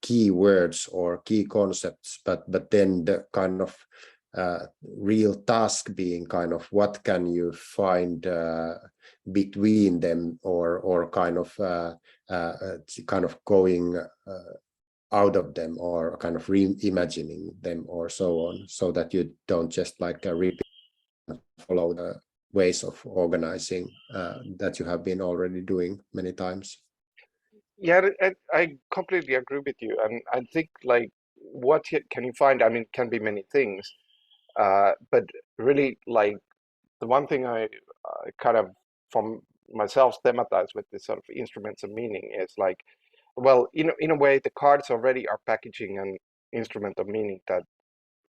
Speaker 4: key words or key concepts, but then the kind of real task being kind of what can you find between them, or kind of going out of them, or kind of reimagining them, or so on, so that you don't just like repeat follow the ways of organizing that you have been already doing many times.
Speaker 1: Yeah, I completely agree with you, and I think like what can you find? I mean, it can be many things, but really like the one thing I kind of from myself thematize with this sort of instruments of meaning is like, well, in a way, the cards already are packaging an instrument of meaning that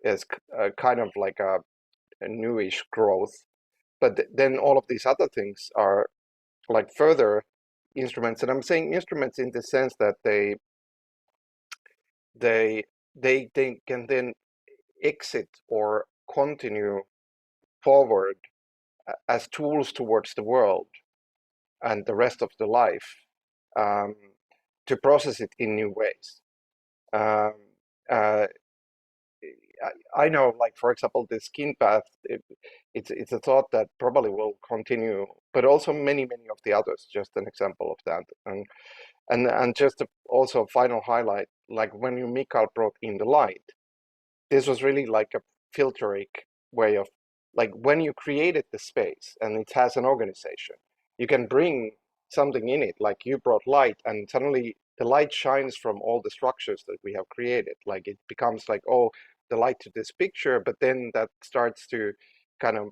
Speaker 1: is kind of like a newish growth, but then all of these other things are like further instruments, and I'm saying instruments in the sense that they can then exit or continue forward as tools towards the world and the rest of the life, to process it in new ways. I know, like for example, the skin path. It's a thought that probably will continue, but also many of the others. Just an example of that, and just also final highlight. Like when you Mikael brought in the light, this was really like a filteric way of, like when you created the space and it has an organization, you can bring something in it, like you brought light, and suddenly the light shines from all the structures that we have created. Like it becomes like, oh, the light to this picture, but then that starts to kind of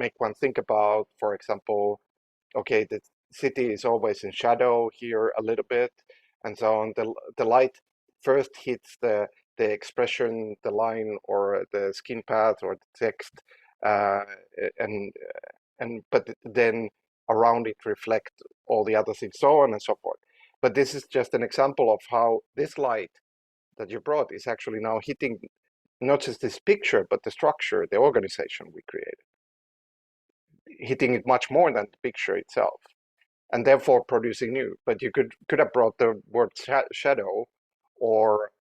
Speaker 1: make one think about, for example, okay, the city is always in shadow here a little bit, and so on. The light first hits the expression, the line, or the skin path, or the text, and but then around it reflect all the other things, so on and so forth. But this is just an example of how this light that you brought is actually now hitting not just this picture, but the structure, the organization we created, hitting it much more than the picture itself, and therefore producing new. But you could have brought the word shadow, or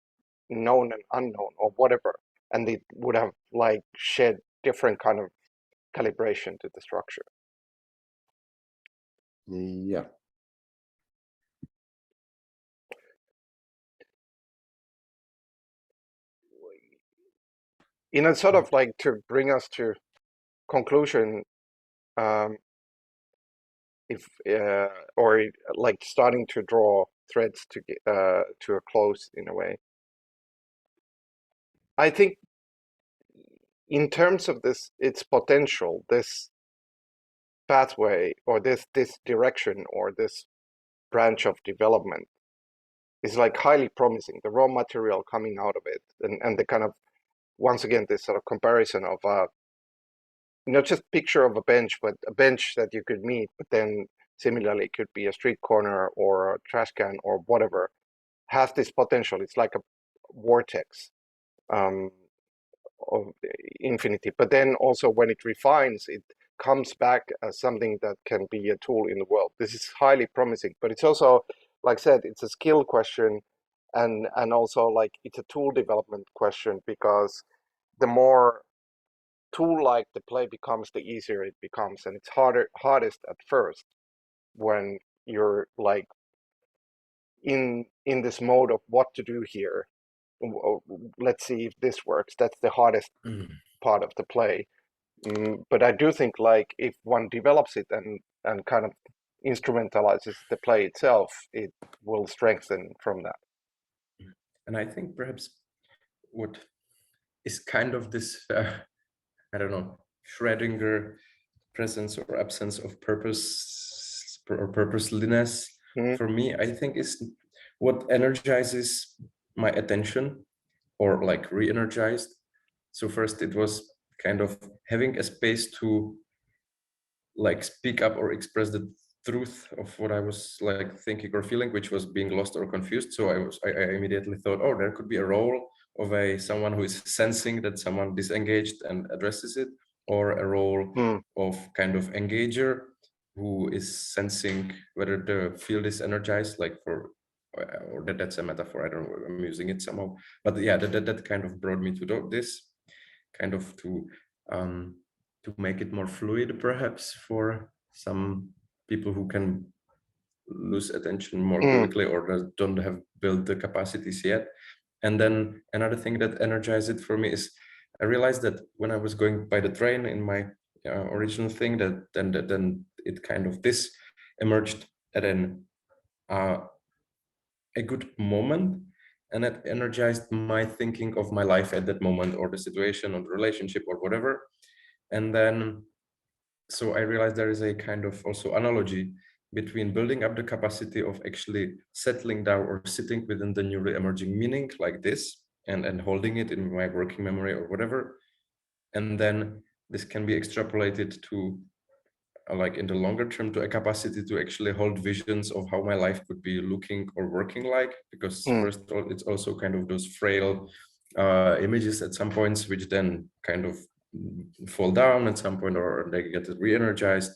Speaker 1: known and unknown, or whatever, and it would have like shed different kind of calibration to the structure.
Speaker 4: Yeah.
Speaker 1: In a sort of like, to bring us to conclusion, if or like starting to draw threads to a close in a way, I think in terms of this, its potential, this pathway, or this direction, or this branch of development is like highly promising. The raw material coming out of it, and the kind of, once again, this sort of comparison of not just picture of a bench, but a bench that you could meet, but then similarly it could be a street corner or a trash can or whatever, has this potential. It's like a vortex of infinity. But then also when it refines, it comes back as something that can be a tool in the world. This is highly promising, but it's also, like I said, it's a skill question, and also like it's a tool development question, because the more tool-like the play becomes, the easier it becomes, and it's hardest at first when you're like in this mode of what to do here. Let's see if this works. That's the hardest part of the play. But I do think like if one develops it and kind of instrumentalizes the play itself, it will strengthen from that.
Speaker 2: And I think perhaps what is kind of this, I don't know, Schrödinger presence or absence of purpose or purposeliness for me, I think is what energizes my attention, or like re-energized. So first it was kind of having a space to like speak up or express the truth of what I was like thinking or feeling, which was being lost or confused. So I immediately thought, oh, there could be a role of someone who is sensing that someone disengaged and addresses it, or a role of kind of engager who is sensing whether the field is energized, like or that's a metaphor, I don't know, I'm using it somehow, but yeah, that kind of brought me to this kind of to make it more fluid, perhaps, for some people who can lose attention more quickly or don't have built the capacities yet. And then another thing that energized it for me is I realized that when I was going by the train in my original thing, that then it kind of this emerged at a good moment, and it energized my thinking of my life at that moment, or the situation or the relationship or whatever. And then so I realized there is a kind of also analogy between building up the capacity of actually settling down or sitting within the newly emerging meaning like this, and holding it in my working memory or whatever. And then this can be extrapolated to like in the longer term to a capacity to actually hold visions of how my life could be looking or working like, because first of all, it's also kind of those frail images at some points, which then kind of fall down at some point, or they get re-energized.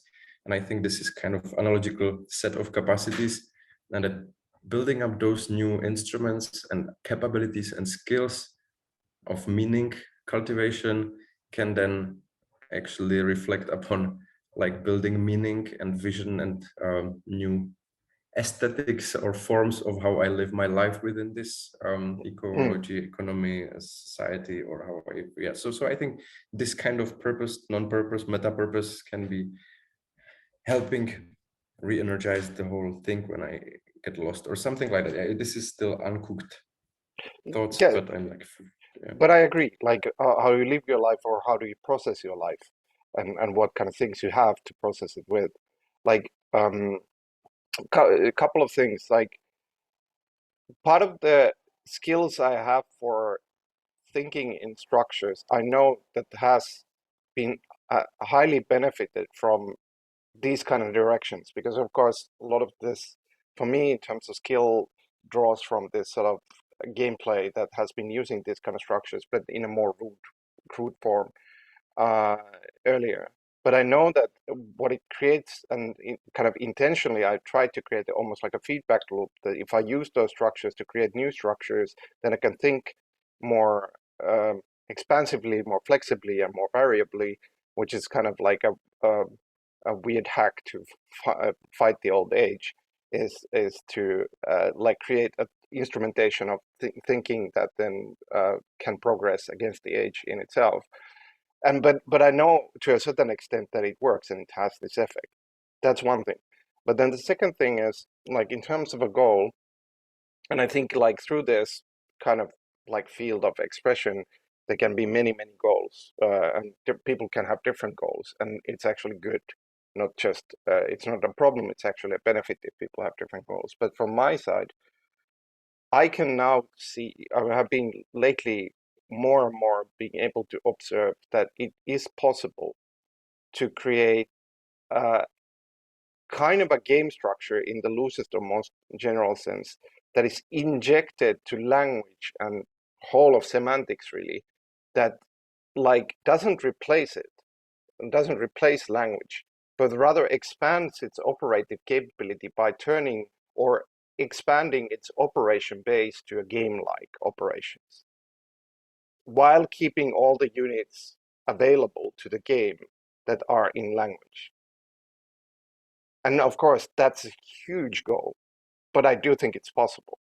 Speaker 2: And I think this is kind of analogical set of capacities, and that building up those new instruments and capabilities and skills of meaning cultivation can then actually reflect upon like building meaning and vision and new aesthetics or forms of how I live my life within this ecology, economy, society, or how so I think this kind of purpose, non-purpose, meta-purpose can be helping re-energize the whole thing when I get lost or something like that. This is still uncooked thoughts, but I'm like
Speaker 1: But I agree, like how you live your life or how do you process your life, and what kind of things you have to process it with. Like a couple of things. Like part of the skills I have for thinking in structures, I know that has been highly benefited from these kind of directions, because of course a lot of this, for me, in terms of skill, draws from this sort of gameplay that has been using these kind of structures, but in a more crude form uh, earlier. But I know that what it creates, and kind of intentionally, I try to create almost like a feedback loop, that if I use those structures to create new structures, then I can think more expansively, more flexibly, and more variably, which is kind of like a weird hack to fight the old age, is to like create an instrumentation of thinking that then can progress against the age in itself. And but I know to a certain extent that it works and it has this effect. That's one thing. But then the second thing is, like, in terms of a goal, and I think like through this kind of like field of expression, there can be many goals, and people can have different goals, and it's actually good. Not just it's not a problem. It's actually a benefit if people have different goals. But from my side, I can now see, I have been lately more and more being able to observe that it is possible to create kind of a game structure in the loosest or most general sense that is injected to language and whole of semantics, really, that like doesn't replace it, and doesn't replace language, but rather expands its operative capability by turning or expanding its operation base to a game-like operations, while keeping all the units available to the game that are in language. And of course, that's a huge goal, but I do think it's possible.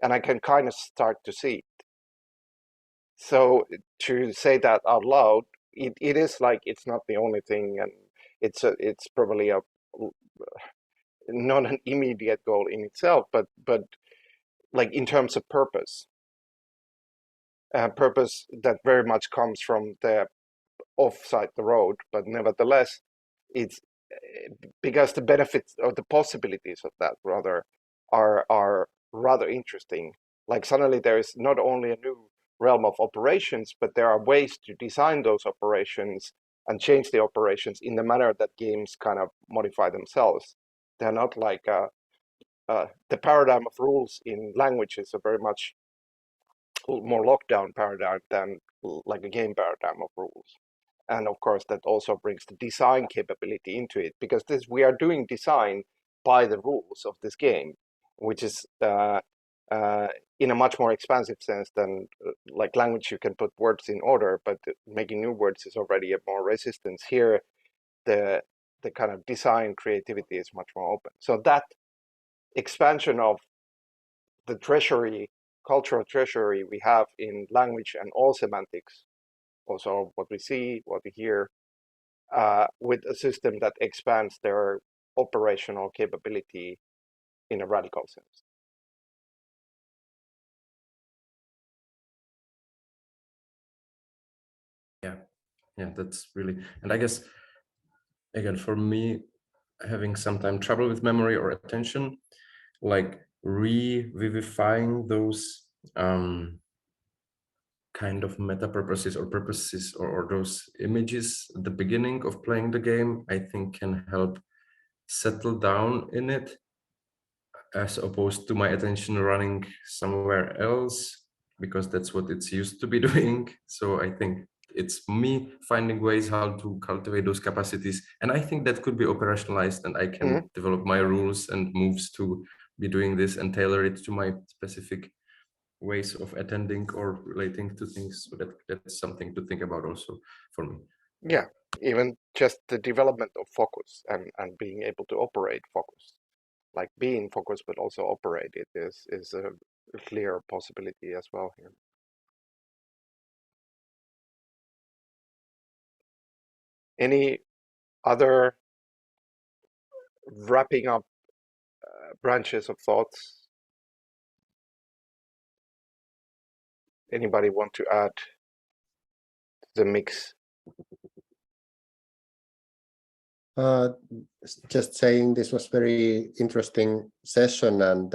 Speaker 1: And I can kind of start to see it. So to say that out loud, it is like it's not the only thing, and it's probably a not an immediate goal in itself, but like in terms of purpose, purpose that very much comes from the offside the road, but nevertheless, it's because the benefits or the possibilities of that rather are rather interesting. Like suddenly there is not only a new realm of operations, but there are ways to design those operations and change the operations in the manner that games kind of modify themselves. They're not like the paradigm of rules in languages are very much more lockdown paradigm than like a game paradigm of rules. And of course, that also brings the design capability into it, because this we are doing design by the rules of this game, which is in a much more expansive sense than like language. You can put words in order, but making new words is already a more resistance. Here, the kind of design creativity is much more open. So that expansion of the treasury, cultural treasury we have in language and all semantics, also what we see, what we hear, with a system that expands their operational capability in a radical sense.
Speaker 2: Yeah, that's really, and I guess again for me, having sometimes trouble with memory or attention, like revivifying those kind of meta purposes or purposes or those images at the beginning of playing the game, I think can help settle down in it, as opposed to my attention running somewhere else, because that's what it's used to be doing. So I think it's me finding ways how to cultivate those capacities, and I think that could be operationalized, and I can develop my rules and moves to be doing this and tailor it to my specific ways of attending or relating to things. So that's something to think about also for me.
Speaker 1: Yeah, even just the development of focus and being able to operate focus, like being focused but also operate it is a clear possibility as well here. Any other wrapping up branches of thoughts? anybody want to add to the mix?
Speaker 4: Just saying this was very interesting session, and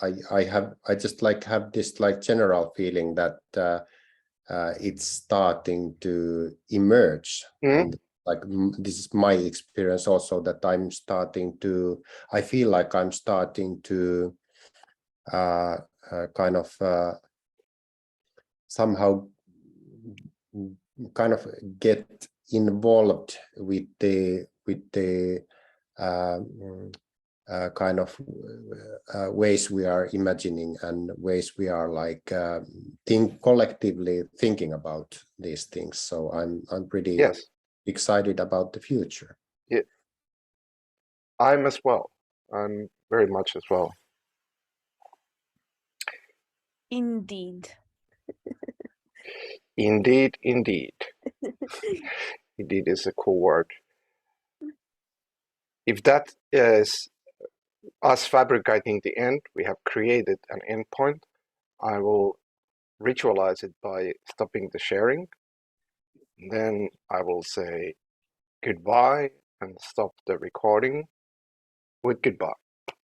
Speaker 4: I just like have this like general feeling that it's starting to emerge. And like this is my experience also, that I feel like I'm starting to kind of somehow kind of get involved with the kind of ways we are imagining and ways we are like collectively thinking about these things. So I'm pretty excited about the future.
Speaker 1: Yeah, I'm as well. I'm very much as well.
Speaker 5: Indeed.
Speaker 1: Indeed, indeed. Indeed is a cool word. If that is us fabricating the end, we have created an endpoint. I will ritualize it by stopping the sharing. Then I will say goodbye and stop the recording with goodbye.